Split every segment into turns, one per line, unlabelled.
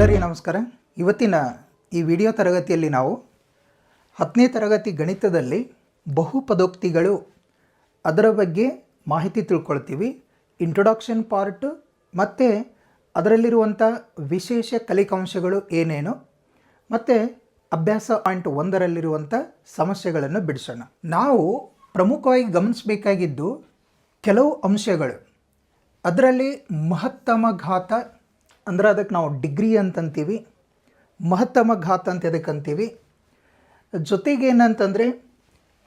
ಎಲ್ಲರಿಗೂ ನಮಸ್ಕಾರ. ಇವತ್ತಿನ ಈ ವಿಡಿಯೋ ತರಗತಿಯಲ್ಲಿ ನಾವು 10ನೇ ತರಗತಿ ಗಣಿತದಲ್ಲಿ ಬಹುಪದೋಕ್ತಿಗಳು ಅದರ ಬಗ್ಗೆ ಮಾಹಿತಿ ತಿಳ್ಕೊಳ್ತೀವಿ. ಇಂಟ್ರೊಡಕ್ಷನ್ ಪಾರ್ಟ್ ಮತ್ತು ಅದರಲ್ಲಿರುವಂಥ ವಿಶೇಷ ಕಲಿಕಾಂಶಗಳು ಏನೇನು ಮತ್ತು ಅಭ್ಯಾಸ ಪಾಯಿಂಟ್ 1ರಲ್ಲಿರುವಂಥ ಸಮಸ್ಯೆಗಳನ್ನು ಬಿಡಿಸೋಣ. ನಾವು ಪ್ರಮುಖವಾಗಿ ಗಮನಿಸಬೇಕಾಗಿದ್ದು ಕೆಲವು ಅಂಶಗಳು. ಅದರಲ್ಲಿ ಮಹತ್ತಮ ಘಾತ ಅಂದ್ರೆ ಅದಕ್ಕೆ ನಾವು ಡಿಗ್ರಿ ಅಂತಂತೀವಿ, ಮಹತ್ತಮ ಘಾತ ಅಂತ ಅದಕ್ಕೆ ಅಂತೀವಿ. ಜೊತೆಗೆ ಏನಂತಂದರೆ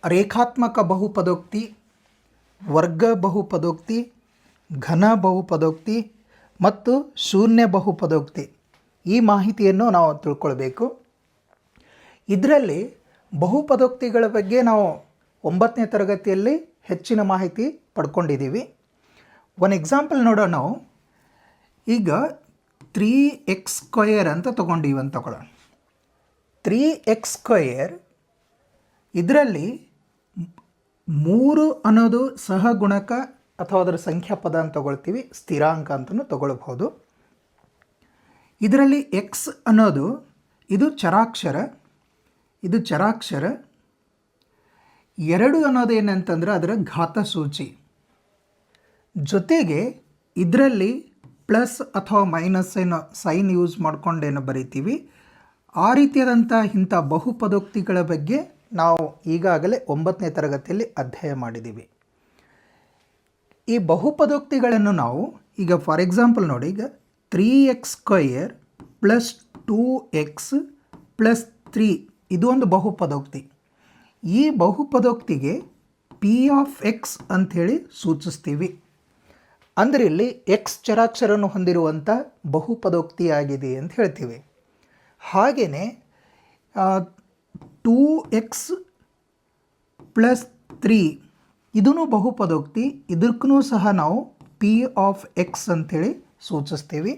ರೇಖಾತ್ಮಕ ಬಹುಪದೋಕ್ತಿ, ವರ್ಗ ಬಹುಪದೋಕ್ತಿ, ಘನ ಬಹುಪದೋಕ್ತಿ ಮತ್ತು ಶೂನ್ಯ ಬಹುಪದೋಕ್ತಿ, ಈ ಮಾಹಿತಿಯನ್ನು ನಾವು ತಿಳ್ಕೊಳ್ಬೇಕು. ಇದರಲ್ಲಿ ಬಹುಪದೋಕ್ತಿಗಳ ಬಗ್ಗೆ ನಾವು 9ನೇ ತರಗತಿಯಲ್ಲಿ ಹೆಚ್ಚಿನ ಮಾಹಿತಿ ಪಡ್ಕೊಂಡಿದ್ದೀವಿ. ಒಂದು ಎಕ್ಸಾಂಪಲ್ ನೋಡೋಣ. ನಾವು ಈಗ 3x² ಅಂತ ತೊಗೊಂಡೀವಿ ಅಂತ ತಗೊಳ್ಳೋಣ. 3x² ಇದರಲ್ಲಿ 3 ಅನ್ನೋದು ಸಹಗುಣಕ ಅಥವಾ ಅದರ ಸಂಖ್ಯಾಪದ ಅಂತ ತಗೊಳ್ತೀವಿ, ಸ್ಥಿರಾಂಕ ಅಂತಲೂ ತಗೊಳ್ಬಹುದು. ಇದರಲ್ಲಿ x ಅನ್ನೋದು ಇದು ಚರಾಕ್ಷರ, ಇದು ಚರಾಕ್ಷರ. 2 ಅನ್ನೋದು ಏನಂತಂದ್ರೆ ಅದರ ಘಾತ ಸೂಚಿ. ಜೊತೆಗೆ ಇದರಲ್ಲಿ ಪ್ಲಸ್ ಅಥವಾ ಮೈನಸ್ ಏನೋ ಸೈನ್ ಯೂಸ್ ಮಾಡ್ಕೊಂಡೇನೋ ಬರಿತೀವಿ. ಆ ರೀತಿಯಾದಂಥ ಇಂಥ ಬಹುಪದೋಕ್ತಿಗಳ ಬಗ್ಗೆ ನಾವು ಈಗಾಗಲೇ 9ನೇ ತರಗತಿಯಲ್ಲಿ ಅಧ್ಯಯನ ಮಾಡಿದ್ದೀವಿ. ಈ ಬಹುಪದೋಕ್ತಿಗಳನ್ನು ನಾವು ಈಗ ಫಾರ್ ಎಕ್ಸಾಂಪಲ್ ನೋಡಿ, ಈಗ 3x² ಪ್ಲಸ್ 2x ಪ್ಲಸ್ 3 ಇದು ಒಂದು ಬಹುಪದೋಕ್ತಿ. ಈ ಬಹುಪದೋಕ್ತಿಗೆ ಪಿ ಆಫ್ ಎಕ್ಸ್ ಅಂಥೇಳಿ ಸೂಚಿಸ್ತೀವಿ. ಅಂದರೆ ಇಲ್ಲಿ ಎಕ್ಸ್ ಚರಾಕ್ಷರನ್ನು ಹೊಂದಿರುವಂಥ ಬಹುಪದೋಕ್ತಿಯಾಗಿದೆ ಅಂತ ಹೇಳ್ತೀವಿ. ಹಾಗೆಯೇ 2x ಪ್ಲಸ್ 3 ಇದೂ ಬಹುಪದೋಕ್ತಿ. ಇದಕ್ಕೂ ಸಹ ನಾವು ಪಿ ಆಫ್ ಎಕ್ಸ್ ಅಂಥೇಳಿ ಸೂಚಿಸ್ತೀವಿ.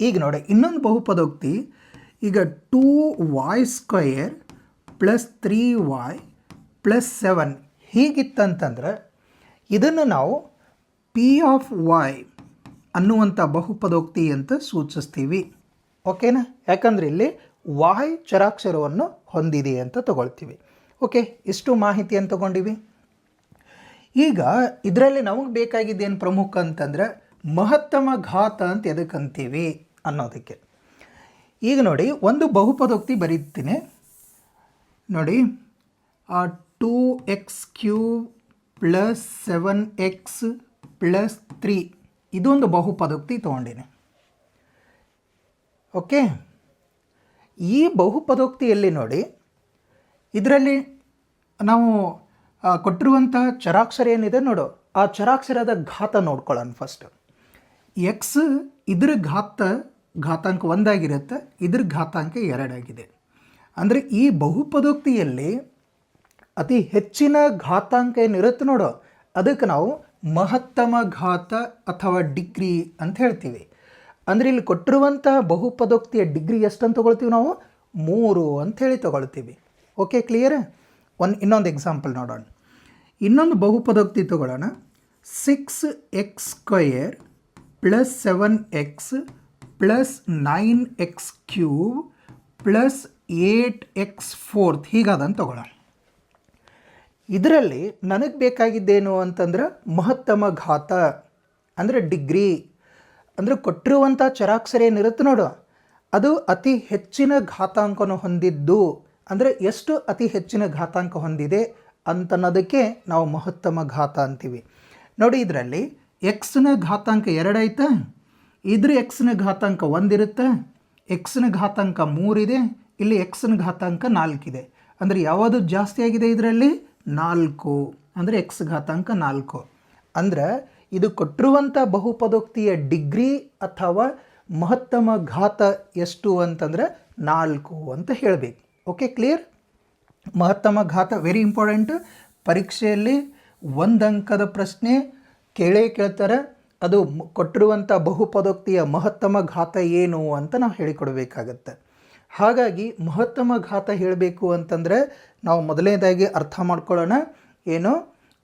ಈಗ ನೋಡಿ ಇನ್ನೊಂದು ಬಹುಪದೋಕ್ತಿ, ಈಗ 2y² ಪ್ಲಸ್ 3y ಪ್ಲಸ್ 7 ಹೀಗಿತ್ತಂತಂದ್ರೆ ಇದನ್ನು ನಾವು ಪಿ ಆಫ್ ವೈ ಅನ್ನುವಂಥ ಬಹುಪದೋಕ್ತಿ ಅಂತ ಸೂಚಿಸ್ತೀವಿ. ಓಕೆನಾ? ಯಾಕಂದರೆ ಇಲ್ಲಿ ವಾಯ್ ಚರಾಕ್ಷರವನ್ನು ಹೊಂದಿದೆ ಅಂತ ತಗೊಳ್ತೀವಿ. ಓಕೆ, ಇಷ್ಟು ಮಾಹಿತಿಯನ್ನು ತಗೊಂಡಿವಿ. ಈಗ ಇದರಲ್ಲಿ ನಮಗೆ ಬೇಕಾಗಿದ್ದೇನು ಪ್ರಮುಖ ಅಂತಂದರೆ ಮಹತ್ತಮ ಘಾತ ಅಂತ ಎದಕ್ಕಂತೀವಿ ಅನ್ನೋದಕ್ಕೆ. ಈಗ ನೋಡಿ ಒಂದು ಬಹುಪದೋಕ್ತಿ ಬರೀತೀನಿ ನೋಡಿ. 2x³ ಪ್ಲಸ್ 7x ಪ್ಲಸ್ 3 ಇದೊಂದು ಬಹುಪದೋಕ್ತಿ ತೊಗೊಂಡಿನಿ. ಓಕೆ, ಈ ಬಹುಪದೋಕ್ತಿಯಲ್ಲಿ ನೋಡಿ ಇದರಲ್ಲಿ ನಾವು ಕೊಟ್ಟಿರುವಂಥ ಚರಾಕ್ಷರ ಏನಿದೆ ನೋಡು, ಆ ಚರಾಕ್ಷರದ ಘಾತ ನೋಡ್ಕೊಳ್ಳೋಣ ಫಸ್ಟ್. ಎಕ್ಸ್ ಇದ್ರ ಘಾತಾಂಕ 1 ಆಗಿರುತ್ತೆ, ಇದ್ರ ಘಾತಾಂಕ 2 ಆಗಿದೆ. ಅಂದರೆ ಈ ಬಹುಪದೋಕ್ತಿಯಲ್ಲಿ ಅತಿ ಹೆಚ್ಚಿನ ಘಾತಾಂಕ ಏನಿರುತ್ತೆ ನೋಡು, ಅದಕ್ಕೆ ನಾವು ಮಹತ್ತಮ ಘಾತ ಅಥವಾ ಡಿಗ್ರಿ ಅಂತ ಹೇಳ್ತೀವಿ. ಅಂದರೆ ಇಲ್ಲಿ ಕೊಟ್ಟಿರುವಂಥ ಬಹುಪದೋಕ್ತಿಯ ಡಿಗ್ರಿ ಎಷ್ಟು ಅಂತ ತೊಗೊಳ್ತೀವಿ ನಾವು? 3 ಅಂಥೇಳಿ ತೊಗೊಳ್ತೀವಿ. Okay, clear? ಇನ್ನೊಂದು ಎಕ್ಸಾಂಪಲ್ ನೋಡೋಣ. ಇನ್ನೊಂದು ಬಹುಪದೋಕ್ತಿ ತೊಗೊಳ್ಳೋಣ. 6x² plus 7x plus 9x³ plus 8x4 ಹೀಗಾದಂತ ತೊಗೊಳ್ಳೋಣ. ಇದರಲ್ಲಿ ನನಗೆ ಬೇಕಾಗಿದ್ದೇನು ಅಂತಂದ್ರೆ ಮಹತ್ತಮ ಘಾತ ಅಂದರೆ ಡಿಗ್ರಿ. ಅಂದರೆ ಕೊಟ್ಟಿರುವಂಥ ಚರಾಕ್ಷರ ಏನಿರುತ್ತೆ ನೋಡು, ಅದು ಅತಿ ಹೆಚ್ಚಿನ ಘಾತಾಂಕವನ್ನು ಹೊಂದಿದ್ದು, ಅಂದರೆ ಎಷ್ಟು ಅತಿ ಹೆಚ್ಚಿನ ಘಾತಾಂಕ ಹೊಂದಿದೆ ಅಂತನ್ನೋದಕ್ಕೆ ನಾವು ಮಹತ್ತಮ ಘಾತ ಅಂತೀವಿ. ನೋಡಿ ಇದರಲ್ಲಿ ಎಕ್ಸ್ನ ಘಾತಾಂಕ 2 ಐತೆ, ಇದ್ರ ಎಕ್ಸ್ನ ಘಾತಾಂಕ 1 ಇರುತ್ತೆ, ಎಕ್ಸ್ನ ಘಾತಾಂಕ 3 ಇದೆ, ಇಲ್ಲಿ ಎಕ್ಸ್ನ ಘಾತಾಂಕ 4 ಇದೆ. ಅಂದರೆ ಯಾವುದು ಜಾಸ್ತಿ ಆಗಿದೆ ಇದರಲ್ಲಿ? 4. ಅಂದರೆ ಎಕ್ಸ್ ಘಾತಾಂಕ 4. ಅಂದರೆ ಇದು ಕೊಟ್ಟಿರುವಂಥ ಬಹುಪದೋಕ್ತಿಯ ಡಿಗ್ರಿ ಅಥವಾ ಮಹತ್ತಮ ಘಾತ ಎಷ್ಟು ಅಂತಂದರೆ 4 ಅಂತ ಹೇಳಬೇಕು. Okay, clear? ಮಹತ್ತಮ ಘಾತ ವೆರಿ ಇಂಪಾರ್ಟೆಂಟ್. ಪರೀಕ್ಷೆಯಲ್ಲಿ 1 ಅಂಕದ ಪ್ರಶ್ನೆ ಕೇಳ್ತಾರೆ. ಅದು ಕೊಟ್ಟಿರುವಂಥ ಬಹುಪದೋಕ್ತಿಯ ಮಹತ್ತಮ ಘಾತ ಏನು ಅಂತ ನಾವು ಹೇಳಿಕೊಡಬೇಕಾಗತ್ತೆ. ಹಾಗಾಗಿ ಮಹತ್ತಮ ಘಾತ ಹೇಳಬೇಕು ಅಂತಂದರೆ ನಾವು ಮೊದಲನೇದಾಗಿ ಅರ್ಥ ಮಾಡ್ಕೊಳ್ಳೋಣ. ಏನು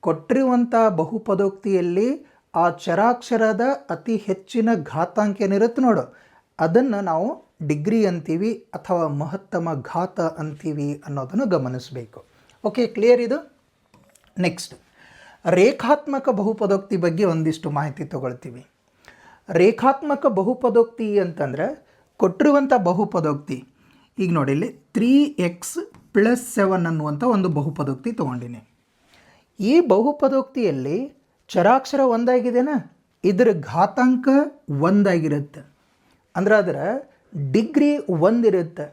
ಕೊಟ್ಟಿರುವಂಥ ಬಹುಪದೋಕ್ತಿಯಲ್ಲಿ ಆ ಚರಾಕ್ಷರದ ಅತಿ ಹೆಚ್ಚಿನ ಘಾತಾಂಕ ಏನಿರುತ್ತೆ ನೋಡು, ಅದನ್ನು ನಾವು ಡಿಗ್ರಿ ಅಂತೀವಿ ಅಥವಾ ಮಹತ್ತಮ ಘಾತ ಅಂತೀವಿ ಅನ್ನೋದನ್ನು ಗಮನಿಸಬೇಕು. ಓಕೆ, ಕ್ಲಿಯರ್ ಇದು? ನೆಕ್ಸ್ಟ್, ರೇಖಾತ್ಮಕ ಬಹುಪದೋಕ್ತಿ ಬಗ್ಗೆ ಒಂದಿಷ್ಟು ಮಾಹಿತಿ ತಗೊಳ್ತೀವಿ. ರೇಖಾತ್ಮಕ ಬಹುಪದೋಕ್ತಿ ಅಂತಂದರೆ ಕೊಟ್ಟಿರುವಂಥ ಬಹುಪದೋಕ್ತಿ. ಈಗ ನೋಡಿ, ಇಲ್ಲಿ 3x+7 ಅನ್ನುವಂಥ ಒಂದು ಬಹುಪದೋಕ್ತಿ ತೊಗೊಂಡಿನಿ. ಈ ಬಹುಪದೋಕ್ತಿಯಲ್ಲಿ ಚರಾಕ್ಷರ ಒಂದಾಗಿದೆನಾ, ಇದರ ಘಾತಾಂಕ ಒಂದಾಗಿರುತ್ತೆ, ಅಂದ್ರೆ ಅದರ ಡಿಗ್ರಿ ಒಂದಿರುತ್ತೆ.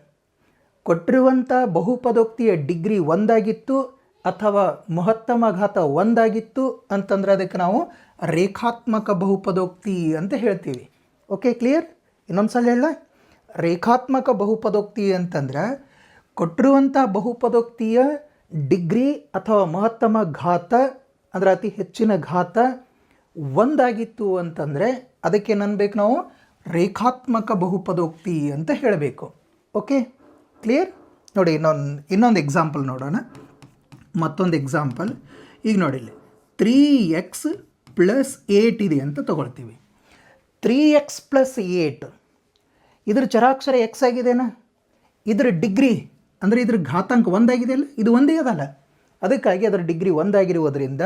ಕೊಟ್ಟಿರುವಂಥ ಬಹುಪದೋಕ್ತಿಯ ಡಿಗ್ರಿ ಒಂದಾಗಿತ್ತು ಅಥವಾ ಮಹತ್ತಮ ಘಾತ ಒಂದಾಗಿತ್ತು ಅಂತಂದ್ರೆ ಅದಕ್ಕೆ ನಾವು ರೇಖಾತ್ಮಕ ಬಹುಪದೋಕ್ತಿ ಅಂತ ಹೇಳ್ತೀವಿ. Okay, clear? ಇನ್ನೊಂದು ಸಲ ಹೇಳ. ರೇಖಾತ್ಮಕ ಬಹುಪದೋಕ್ತಿ ಅಂತಂದ್ರೆ ಕೊಟ್ಟಿರುವಂಥ ಬಹುಪದೋಕ್ತಿಯ ಡಿಗ್ರಿ ಅಥವಾ ಮಹತ್ತಮ ಘಾತ ಅಂದರೆ ಅತಿ ಹೆಚ್ಚಿನ ಘಾತ ಒಂದಾಗಿತ್ತು ಅಂತಂದರೆ ಅದಕ್ಕೇನನ್ಬೇಕು ನಾವು ರೇಖಾತ್ಮಕ ಬಹುಪದೋಕ್ತಿ ಅಂತ ಹೇಳಬೇಕು. Okay, clear? ನೋಡಿ, ಇನ್ನೊಂದು ಎಕ್ಸಾಂಪಲ್ ನೋಡೋಣ. ಮತ್ತೊಂದು ಎಕ್ಸಾಂಪಲ್. ಈಗ ನೋಡಿ, ಇಲ್ಲಿ 3x+8 ಇದೆ ಅಂತ ತಗೊಳ್ತೀವಿ. 3x+8 ಇದ್ರ ಚರಾಕ್ಷರ ಎಕ್ಸ್ ಆಗಿದೆನಾ, ಇದರ ಡಿಗ್ರಿ ಅಂದರೆ ಇದ್ರ ಘಾತಾಂಕ ಒಂದಾಗಿದೆಯಲ್ಲ, ಇದು ಒಂದೇ ಅದಲ್ಲ, ಅದಕ್ಕಾಗಿ ಅದರ ಡಿಗ್ರಿ ಒಂದಾಗಿರುವುದರಿಂದ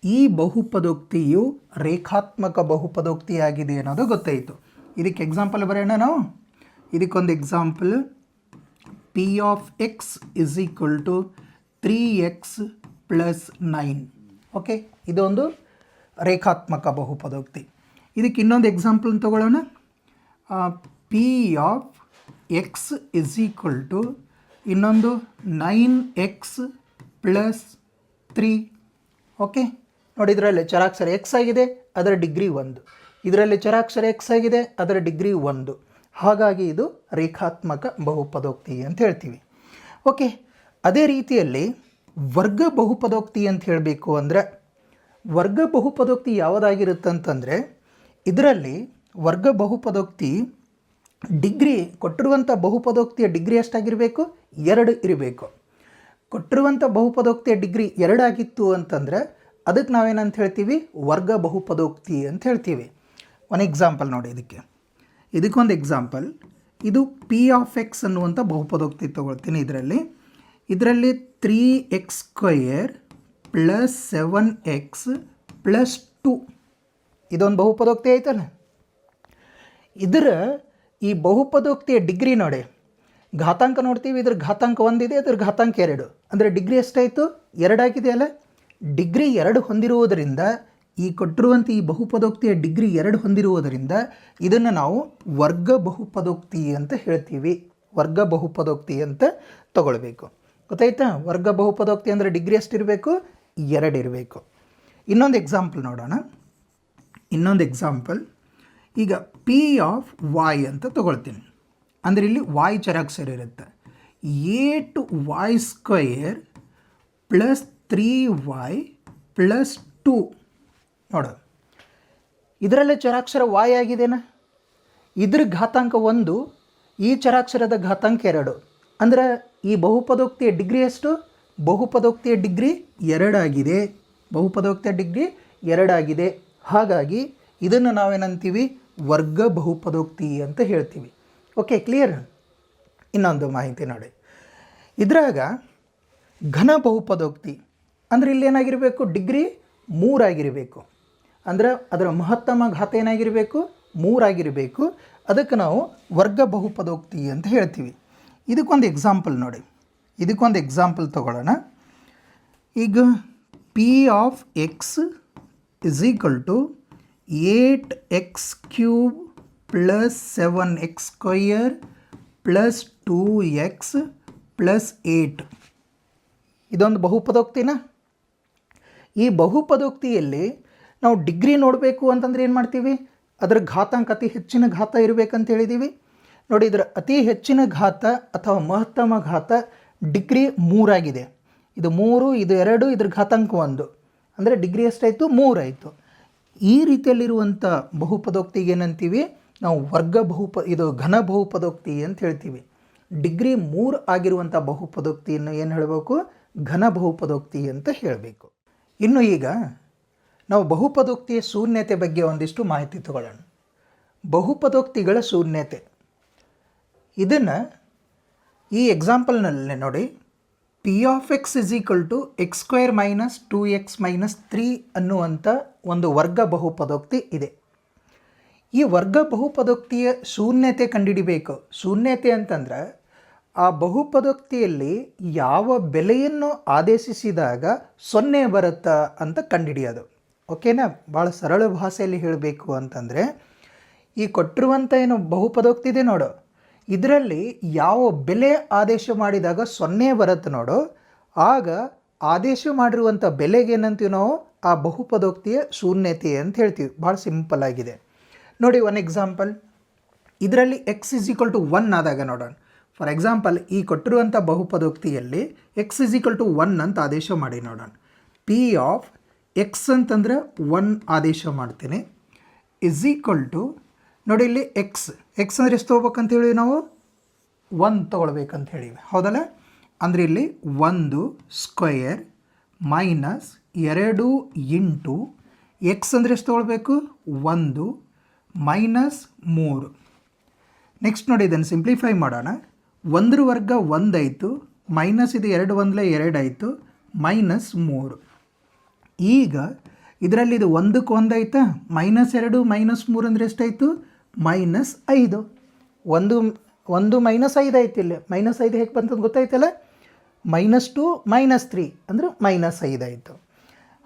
ಈ ಬಹುಪದೋಕ್ತಿಯು ರೇಖಾತ್ಮಕ ಬಹುಪದೋಕ್ತಿಯಾಗಿದೆ ಅನ್ನೋದು ಗೊತ್ತಾಯಿತು. ಇದಕ್ಕೆ ಎಕ್ಸಾಂಪಲ್ ಬರೆಯೋಣ ನಾವು. ಇದಕ್ಕೊಂದು example, p of x is equal to 3x+9. Okay, ಇದೊಂದು ರೇಖಾತ್ಮಕ ಬಹುಪದೋಕ್ತಿ. ಇದಕ್ಕೆ ಇನ್ನೊಂದು ಎಕ್ಸಾಂಪಲ್ ತಗೊಳ್ಳೋಣ. p of x is equal to ಇನ್ನೊಂದು 9x+3. ಓಕೆ, ನೋಡಿ, ಇದರಲ್ಲಿ ಚರಾಕ್ಷರ ಎಕ್ಸ್ ಆಗಿದೆ, ಅದರ ಡಿಗ್ರಿ 1. ಇದರಲ್ಲಿ ಚರಾಕ್ಷರ ಎಕ್ಸ್ ಆಗಿದೆ, ಅದರ ಡಿಗ್ರಿ 1. ಹಾಗಾಗಿ ಇದು ರೇಖಾತ್ಮಕ ಬಹುಪದೋಕ್ತಿ ಅಂತ ಹೇಳ್ತೀವಿ. ಓಕೆ, ಅದೇ ರೀತಿಯಲ್ಲಿ ವರ್ಗ ಬಹುಪದೋಕ್ತಿ ಅಂತ ಹೇಳಬೇಕು ಅಂದರೆ ವರ್ಗ ಬಹುಪದೋಕ್ತಿ ಯಾವುದಾಗಿರುತ್ತೆ ಅಂತಂದರೆ ಇದರಲ್ಲಿ ವರ್ಗ ಬಹುಪದೋಕ್ತಿ ಡಿಗ್ರಿ ಕೊಟ್ಟಿರುವಂಥ ಬಹುಪದೋಕ್ತಿಯ ಡಿಗ್ರಿ ಎಷ್ಟಾಗಿರಬೇಕು? 2 ಇರಬೇಕು. ಕೊಟ್ಟಿರುವಂಥ ಬಹುಪದೋಕ್ತಿಯ ಡಿಗ್ರಿ 2 ಆಗಿತ್ತು ಅಂತಂದರೆ ಅದಕ್ಕೆ ನಾವೇನಂತ ಹೇಳ್ತೀವಿ? ವರ್ಗ ಬಹುಪದೋಕ್ತಿ ಅಂತ ಹೇಳ್ತೀವಿ. ಒಂದು ಎಕ್ಸಾಂಪಲ್ ನೋಡಿ, ಇದಕ್ಕೊಂದು ಎಕ್ಸಾಂಪಲ್. ಇದು p of x ಅನ್ನುವಂಥ ಬಹುಪದೋಕ್ತಿ ತೊಗೊಳ್ತೀನಿ. ಇದರಲ್ಲಿ 3x² + 7x+2 ಇದೊಂದು ಬಹುಪದೋಕ್ತಿ ಆಯ್ತಲ್ಲ. ಇದರ ಈ ಬಹುಪದೋಕ್ತಿಯ ಡಿಗ್ರಿ ನೋಡಿ, ಘಾತಾಂಕ ನೋಡ್ತೀವಿ, ಇದ್ರ ಘಾತಾಂಕ 1 ಇದೆ, ಇದ್ರ ಘಾತಾಂಕ 2, ಅಂದರೆ ಡಿಗ್ರಿ ಎಷ್ಟಾಯಿತು? 2 ಆಗಿದೆಯಲ್ಲ. ಡಿಗ್ರಿ 2 ಹೊಂದಿರುವುದರಿಂದ ಈ ಕೊಟ್ಟಿರುವಂಥ ಈ ಬಹುಪದೋಕ್ತಿಯ ಡಿಗ್ರಿ 2 ಹೊಂದಿರುವುದರಿಂದ ಇದನ್ನು ನಾವು ವರ್ಗ ಬಹುಪದೋಕ್ತಿ ಅಂತ ಹೇಳ್ತೀವಿ. ವರ್ಗ ಬಹುಪದೋಕ್ತಿ ಅಂತ ತಗೊಳ್ಬೇಕು. ಗೊತ್ತಾಯ್ತಾ? ವರ್ಗ ಬಹುಪದೋಕ್ತಿ ಅಂದರೆ ಡಿಗ್ರಿ ಎಷ್ಟಿರಬೇಕು? 2 ಇರಬೇಕು. ಇನ್ನೊಂದು ಎಕ್ಸಾಂಪಲ್ ನೋಡೋಣ. ಇನ್ನೊಂದು ಎಕ್ಸಾಂಪಲ್, ಈಗ p of y ಅಂತ ತಗೊಳ್ತೀನಿ. ಅಂದರೆ ಇಲ್ಲಿ y ಚರಾಕ್ಷರ ಇರುತ್ತೆ. 8y² + 3y+2 ನೋಡು, ಇದರಲ್ಲೇ ಚರಾಕ್ಷರ y ಆಗಿದೆನಾ, ಇದ್ರ ಘಾತಾಂಕ 1, ಈ ಚರಾಕ್ಷರದ ಘಾತಾಂಕ 2, ಅಂದರೆ ಈ ಬಹುಪದೋಕ್ತಿಯ ಡಿಗ್ರಿ ಎಷ್ಟು? ಬಹುಪದೋಕ್ತಿಯ ಡಿಗ್ರಿ 2 ಆಗಿದೆ. ಬಹುಪದೋಕ್ತಿಯ ಡಿಗ್ರಿ 2 ಆಗಿದೆ. ಹಾಗಾಗಿ ಇದನ್ನು ನಾವೇನಂತೀವಿ? ವರ್ಗ ಬಹುಪದೋಕ್ತಿ ಅಂತ ಹೇಳ್ತೀವಿ. Okay, clear? ಇನ್ನೊಂದು ಮಾಹಿತಿ ನೋಡಿ, ಇದ್ರಾಗ ಘನ ಬಹುಪದೋಕ್ತಿ ಅಂದರೆ ಇಲ್ಲಿ ಏನಾಗಿರಬೇಕು? ಡಿಗ್ರಿ 3 ಆಗಿರಬೇಕು. ಅಂದರೆ ಅದರ ಮಹತ್ತಮ ಘಾತ ಏನಾಗಿರಬೇಕು? 3 ಆಗಿರಬೇಕು. ಅದಕ್ಕೆ ನಾವು ವರ್ಗ ಬಹುಪದೋಕ್ತಿ ಅಂತ ಹೇಳ್ತೀವಿ. ಇದಕ್ಕೊಂದು ಎಕ್ಸಾಂಪಲ್ ನೋಡಿ, ಇದಕ್ಕೊಂದು ಎಕ್ಸಾಂಪಲ್ ತಗೊಳ್ಳೋಣ. ಈಗ p of x is equal to 8x³ + 7x² + 2x + 8 ಇದೊಂದು ಬಹುಪದೋಕ್ತಿನ. ಈ ಬಹುಪದೋಕ್ತಿಯಲ್ಲಿ ನಾವು ಡಿಗ್ರಿ ನೋಡಬೇಕು ಅಂತಂದ್ರೆ ಏನು ಮಾಡ್ತೀವಿ? ಅದರ ಘಾತಾಂಕ ಅತಿ ಹೆಚ್ಚಿನ ಘಾತ ಇರಬೇಕಂತ ಹೇಳಿದ್ದೀವಿ. ನೋಡಿ, ಇದರ ಅತಿ ಹೆಚ್ಚಿನ ಘಾತ ಅಥವಾ ಮಹತ್ತಮ ಘಾತ ಡಿಗ್ರಿ 3 ಆಗಿದೆ. ಇದು 3, ಇದು 2, ಇದ್ರ ಘಾತಾಂಕ 1, ಅಂದರೆ ಡಿಗ್ರಿ ಎಷ್ಟಾಯಿತು? 3 ಆಯಿತು. ಈ ರೀತಿಯಲ್ಲಿರುವಂಥ ಬಹುಪದೋಕ್ತಿಗೆ ಏನಂತೀವಿ ನಾವು? ಇದು ಘನ ಬಹುಪದೋಕ್ತಿ ಅಂತ ಹೇಳ್ತೀವಿ. ಡಿಗ್ರಿ 3 ಆಗಿರುವಂಥ ಬಹುಪದೋಕ್ತಿಯನ್ನು ಏನು ಹೇಳಬೇಕು? ಘನ ಬಹುಪದೋಕ್ತಿ ಅಂತ ಹೇಳಬೇಕು. ಇನ್ನು ಈಗ ನಾವು ಬಹುಪದೋಕ್ತಿಯ ಶೂನ್ಯತೆ ಬಗ್ಗೆ ಒಂದಿಷ್ಟು ಮಾಹಿತಿ ತಗೊಳ್ಳೋಣ. ಬಹುಪದೋಕ್ತಿಗಳ ಶೂನ್ಯತೆ. ಇದನ್ನು ಈ ಎಕ್ಸಾಂಪಲ್ನಲ್ಲಿ ನೋಡಿ, P of X is equal to X square minus 2x minus 3 ಅನ್ನುವಂಥ ಒಂದು ವರ್ಗ ಬಹುಪದೋಕ್ತಿ ಇದೆ. ಈ ವರ್ಗ ಬಹುಪದೋಕ್ತಿಯ ಶೂನ್ಯತೆ ಕಂಡುಹಿಡಿಬೇಕು. ಶೂನ್ಯತೆ ಅಂತಂದ್ರೆ ಆ ಬಹುಪದೋಕ್ತಿಯಲ್ಲಿ ಯಾವ ಬೆಲೆಯನ್ನು ಆದೇಶಿಸಿದಾಗ 0 ಬರುತ್ತಾ ಅಂತ ಕಂಡುಹಿಡಿಯೋದು. ಓಕೆನಾ? ಭಾಳ ಸರಳ ಭಾಷೆಯಲ್ಲಿ ಹೇಳಬೇಕು ಅಂತಂದರೆ, ಈ ಕೊಟ್ಟಿರುವಂಥ ಏನು ಬಹುಪದೋಕ್ತಿ ಇದೆ ನೋಡು, ಇದರಲ್ಲಿ ಯಾವ ಬೆಲೆ ಆದೇಶ ಮಾಡಿದಾಗ 0 ಬರುತ್ತೆ ನೋಡು, ಆಗ ಆದೇಶ ಮಾಡಿರುವಂಥ ಬೆಲೆಗೆ ಏನಂತೀವಿ ನಾವು, ಆ ಬಹುಪದೋಕ್ತಿಯ ಶೂನ್ಯತೆ ಅಂತ ಹೇಳ್ತೀವಿ. ಭಾಳ ಸಿಂಪಲ್ ಆಗಿದೆ ನೋಡಿ. ಒನ್ ಎಕ್ಸಾಂಪಲ್, ಇದರಲ್ಲಿ ಎಕ್ಸ್ ಇಸ್ ಈಕ್ವಲ್ ಟು 1 ಆದಾಗ ನೋಡೋಣ. ಫಾರ್ ಎಕ್ಸಾಂಪಲ್, ಈ ಕೊಟ್ಟಿರುವಂಥ ಬಹುಪದೋಕ್ತಿಯಲ್ಲಿ ಎಕ್ಸ್ ಇಸ್ ಈಕ್ವಲ್ ಟು 1 ಅಂತ ಆದೇಶ ಮಾಡಿ ನೋಡೋಣ. ಪಿ ಆಫ್ ಎಕ್ಸ್ ಅಂತಂದ್ರೆ 1 ಆದೇಶ ಮಾಡ್ತೀನಿ, ಇಸ್ ಈಕ್ವಲ್ ಟು ನೋಡಿ, ಇಲ್ಲಿ ಎಕ್ಸ್ ಅಂದರೆ ಎಷ್ಟು ತೊಗೋಬೇಕಂತ ಹೇಳಿ ನಾವು 1 ತೊಗೊಳ್ಬೇಕಂತ ಹೇಳಿವಿ, ಹೌದಲ್ಲ? ಅಂದರೆ ಇಲ್ಲಿ 1 ಸ್ಕ್ವಯರ್ ಮೈನಸ್ 2 ಇಂಟು ಎಕ್ಸ್ ಅಂದರೆ ಎಷ್ಟು ತೊಗೊಳ್ಬೇಕು, 1 ಮೈನಸ್ 3. ನೆಕ್ಸ್ಟ್ ನೋಡಿ, ಇದನ್ನು ಸಿಂಪ್ಲಿಫೈ ಮಾಡೋಣ. 1 ವರ್ಗ 1 ಆಯಿತು, ಮೈನಸ್ ಇದು 2 1 2 ಆಯಿತು, ಮೈನಸ್ 3. ಈಗ ಇದರಲ್ಲಿ ಇದು 1ಕ್ಕೆ 1 ಆಯಿತಾ, ಮೈನಸ್ 2 ಮೈನಸ್ 3 ಅಂದರೆ ಎಷ್ಟಾಯಿತು, ಮೈನಸ್ 5. 1 ಮೈನಸ್ 5 ಆಯ್ತು. ಇಲ್ಲಿ ಮೈನಸ್ 5 ಹೇಗೆ ಬಂತಂದು ಗೊತ್ತಾಯ್ತಲ್ಲ, ಮೈನಸ್ 2 ಮೈನಸ್ 3 ಅಂದರೆ ಮೈನಸ್ 5 ಆಯಿತು.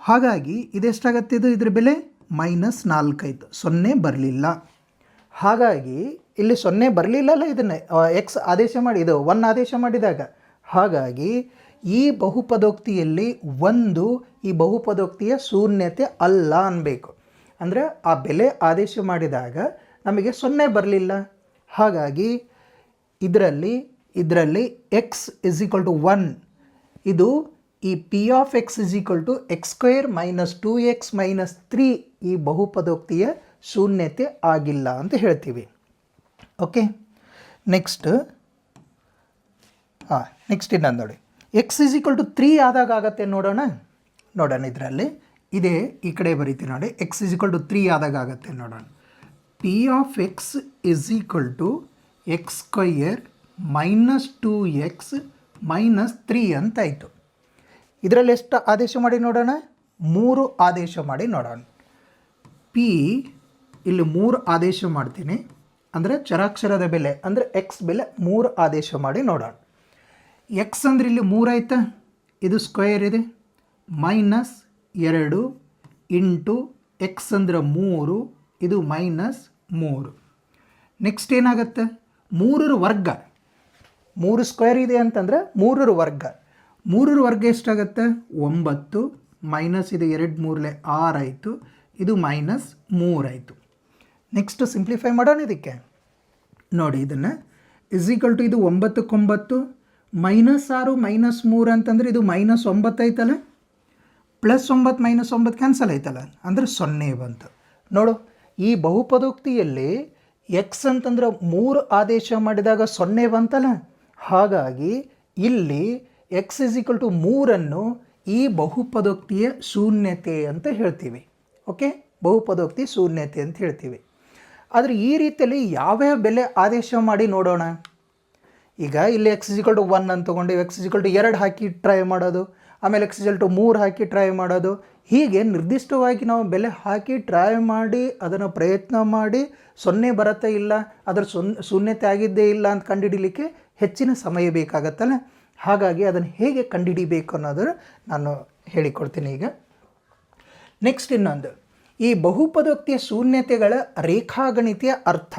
ಹಾಗಾಗಿ ಇದೆಷ್ಟಾಗತ್ತೆ, ಇದ್ರ ಬೆಲೆ ಮೈನಸ್ 4 ಆಯಿತು, 0 ಬರಲಿಲ್ಲ. ಹಾಗಾಗಿ ಇಲ್ಲಿ 0 ಬರಲಿಲ್ಲಲ್ಲ, ಇದನ್ನೇ ಎಕ್ಸ್ ಆದೇಶ ಮಾಡಿ, ಇದು 1 ಆದೇಶ ಮಾಡಿದಾಗ. ಹಾಗಾಗಿ ಈ ಬಹುಪದೋಕ್ತಿಯಲ್ಲಿ 1 ಈ ಬಹುಪದೋಕ್ತಿಯ ಶೂನ್ಯತೆ ಅಲ್ಲ ಅನ್ಬೇಕು. ಅಂದರೆ ಆ ಬೆಲೆ ಆದೇಶ ಮಾಡಿದಾಗ ನಮಗೆ 0 ಬರಲಿಲ್ಲ. ಹಾಗಾಗಿ ಇದರಲ್ಲಿ ಎಕ್ಸ್ ಇಸ್ ಈಕ್ವಲ್ ಟು 1, ಇದು ಈ P of X is equal to X square minus 2x minus 3 ಈ ಬಹುಪದೋಕ್ತಿಯ ಶೂನ್ಯತೆ ಆಗಿಲ್ಲ ಅಂತ ಹೇಳ್ತೀವಿ. ಓಕೆ, ನೆಕ್ಸ್ಟ್ ಇನ್ನೊಂದು ನೋಡಿ, ಎಕ್ಸ್ ಇಸ್ ಈಕ್ವಲ್ ಟು 3 ಆದಾಗ ಆಗತ್ತೆ ನೋಡೋಣ. ಇದರಲ್ಲಿ ಇದೇ ಈ ಕಡೆ ಬರೀತೀವಿ ನೋಡಿ, ಎಕ್ಸ್ ಇಸ್ ಈಕ್ವಲ್ ಟು 3 ಆದಾಗ ಆಗತ್ತೆ ನೋಡೋಣ. P of X is equal to X square minus 2x minus 3 ಅಂತಾಯಿತು. ಇದರಲ್ಲಿ ಎಷ್ಟು ಆದೇಶ ಮಾಡಿ ನೋಡೋಣ, 3 ಆದೇಶ ಮಾಡಿ ನೋಡೋಣ. ಪಿ ಇಲ್ಲಿ 3 ಆದೇಶ ಮಾಡ್ತೀನಿ, ಅಂದರೆ ಚರಾಕ್ಷರದ ಬೆಲೆ ಅಂದರೆ ಎಕ್ಸ್ ಬೆಲೆ 3 ಆದೇಶ ಮಾಡಿ ನೋಡೋಣ. ಎಕ್ಸ್ ಅಂದರೆ ಇಲ್ಲಿ 3 ಆಯಿತಾ, ಇದು ಸ್ಕ್ವೇರ್ ಇದೆ, ಮೈನಸ್ 2 ಇಂಟು ಎಕ್ಸ್ ಅಂದರೆ 3, ಇದು ಮೈನಸ್ 3. ನೆಕ್ಸ್ಟ್ ಏನಾಗುತ್ತೆ, 3ರ ವರ್ಗ, 3 ಸ್ಕ್ವೇರ್ ಇದೆ ಅಂತಂದರೆ 3ರ ವರ್ಗ, 3ರ ವರ್ಗ ಎಷ್ಟಾಗುತ್ತೆ, 9 ಮೈನಸ್ ಇದು 2 3 6 ಆಯಿತು, ಇದು ಮೈನಸ್ 3 ಆಯಿತು. ನೆಕ್ಸ್ಟ್ ಸಿಂಪ್ಲಿಫೈ ಮಾಡೋಣ. ಇದಕ್ಕೆ ನೋಡಿ, ಇದನ್ನು ಇಸ್ ಈಕ್ವಲ್ ಟು ಇದು 9ಕ್ಕೆ 9 ಮೈನಸ್ 6 ಮೈನಸ್ 3 ಅಂತಂದರೆ ಇದು ಮೈನಸ್ 9 ಆಯ್ತಲ್ಲ, ಪ್ಲಸ್ 9 ಮೈನಸ್ 9 ಕ್ಯಾನ್ಸಲ್ ಆಯ್ತಲ್ಲ, ಅಂದರೆ 0 ಬಂತು. ನೋಡು, ಈ ಬಹುಪದೋಕ್ತಿಯಲ್ಲಿ ಎಕ್ಸ್ ಅಂತಂದ್ರೆ 3 ಆದೇಶ ಮಾಡಿದಾಗ 0 ಬಂತಲ್ಲ. ಹಾಗಾಗಿ ಇಲ್ಲಿ ಎಕ್ಸ್ ಇಸ್ ಈಕ್ವಲ್ ಟು 3 ಈ ಬಹುಪದೋಕ್ತಿಯ ಶೂನ್ಯತೆ ಅಂತ ಹೇಳ್ತೀವಿ. ಓಕೆ, ಬಹುಪದೋಕ್ತಿ ಶೂನ್ಯತೆ ಅಂತ ಹೇಳ್ತೀವಿ. ಆದರೆ ಈ ರೀತಿಯಲ್ಲಿ ಯಾವ್ಯಾವ ಬೆಲೆ ಆದೇಶ ಮಾಡಿ ನೋಡೋಣ. ಈಗ ಇಲ್ಲಿ ಎಕ್ಸ್ ಇಸ್ ಈಕ್ವಲ್ ಟು 1 ಅಂತ ತೊಗೊಂಡು ಎಕ್ಸ್ ಇಸ್ ಈಕ್ವಲ್ ಟು 2 ಹಾಕಿ ಟ್ರೈ ಮಾಡೋದು, ಆಮೇಲೆ ಎಕ್ಸ್ ಇಸ್ ಈಕ್ವಲ್ ಟು 3 ಹಾಕಿ ಟ್ರೈ ಮಾಡೋದು. ಹೀಗೆ ನಿರ್ದಿಷ್ಟವಾಗಿ ನಾವು ಬೆಲೆ ಹಾಕಿ ಟ್ರೈ ಮಾಡಿ ಅದನ್ನು ಪ್ರಯತ್ನ ಮಾಡಿ 0 ಬರುತ್ತೆ ಇಲ್ಲ, ಅದರ ಶೂನ್ಯತೆ ಆಗಿದ್ದೇ ಇಲ್ಲ ಅಂತ ಕಂಡುಹಿಡಿಲಿಕ್ಕೆ ಹೆಚ್ಚಿನ ಸಮಯ ಬೇಕಾಗತ್ತಲ್ಲ. ಹಾಗಾಗಿ ಅದನ್ನು ಹೇಗೆ ಕಂಡುಹಿಡಿಬೇಕು ಅನ್ನೋದನ್ನು ನಾನು ಹೇಳಿಕೊಡ್ತೀನಿ ಈಗ. ನೆಕ್ಸ್ಟ್ ಇನ್ನೊಂದು, ಈ ಬಹುಪದೋಕ್ತಿಯ ಶೂನ್ಯತೆಗಳ ರೇಖಾಗಣಿತೀಯ ಅರ್ಥ.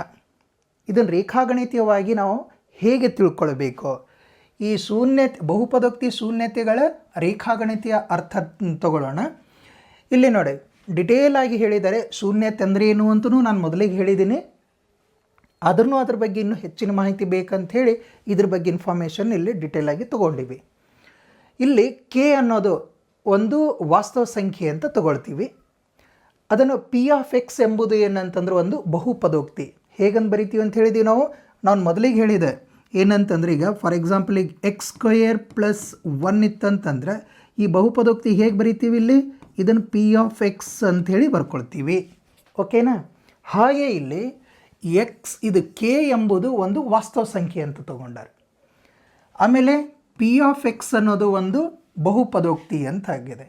ಇದನ್ನು ರೇಖಾಗಣಿತೀಯವಾಗಿ ನಾವು ಹೇಗೆ ತಿಳ್ಕೊಳ್ಬೇಕು, ಈ ಬಹುಪದೋಕ್ತಿ ಶೂನ್ಯತೆಗಳ ರೇಖಾಗಣಿತೀಯ ಅರ್ಥ ತಗೊಳ್ಳೋಣ. ಇಲ್ಲಿ ನೋಡಿ, ಡಿಟೇಲ್ ಆಗಿ ಹೇಳಿದರೆ ಶೂನ್ಯತೆ ಅಂದರೆ ಏನು ಅಂತಲೂ ನಾನು ಮೊದಲಿಗೆ ಹೇಳಿದ್ದೀನಿ. ಆದ್ರೂ ಅದ್ರ ಬಗ್ಗೆ ಇನ್ನೂ ಹೆಚ್ಚಿನ ಮಾಹಿತಿ ಬೇಕಂತ ಹೇಳಿ ಇದ್ರ ಬಗ್ಗೆ ಇನ್ಫಾರ್ಮೇಷನ್ ಇಲ್ಲಿ ಡಿಟೇಲ್ ಆಗಿ ತೊಗೊಂಡಿವಿ. ಇಲ್ಲಿ ಕೆ ಅನ್ನೋದು ಒಂದು ವಾಸ್ತವ ಸಂಖ್ಯೆ ಅಂತ ತಗೊಳ್ತೀವಿ. ಅದನ್ನು ಪಿ ಆಫ್ ಎಕ್ಸ್ ಎಂಬುದು ಏನಂತಂದ್ರೆ ಒಂದು ಬಹುಪದೋಕ್ತಿ. ಹೇಗಂತ ಬರಿತೀವಿ ಅಂತ ಹೇಳಿದ್ದೀವಿ ನಾನು ಮೊದಲಿಗೆ ಹೇಳಿದೆ ಏನಂತಂದ್ರೆ, ಈಗ ಫಾರ್ ಎಕ್ಸಾಂಪಲ್ ಈಗ ಎಕ್ಸ್ ಸ್ಕ್ವಯರ್ ಪ್ಲಸ್ 1 ಇತ್ತಂತಂದ್ರೆ ಈ ಬಹುಪದೋಕ್ತಿ ಹೇಗೆ ಬರಿತೀವಿ, ಇಲ್ಲಿ ಇದನ್ನು ಪಿ ಆಫ್ ಎಕ್ಸ್ ಅಂಥೇಳಿ ಬರ್ಕೊಳ್ತೀವಿ. ಓಕೆನಾ? ಹಾಗೆ ಇಲ್ಲಿ ಎಕ್ಸ್ ಇದು ಕೆ ಎಂಬುದು ಒಂದು ವಾಸ್ತವ ಸಂಖ್ಯೆ ಅಂತ ತಗೊಂಡಾರೆ. ಆಮೇಲೆ ಪಿ ಆಫ್ ಎಕ್ಸ್ ಅನ್ನೋದು ಒಂದು ಬಹುಪದೋಕ್ತಿ ಅಂತ ಆಗಿದೆ.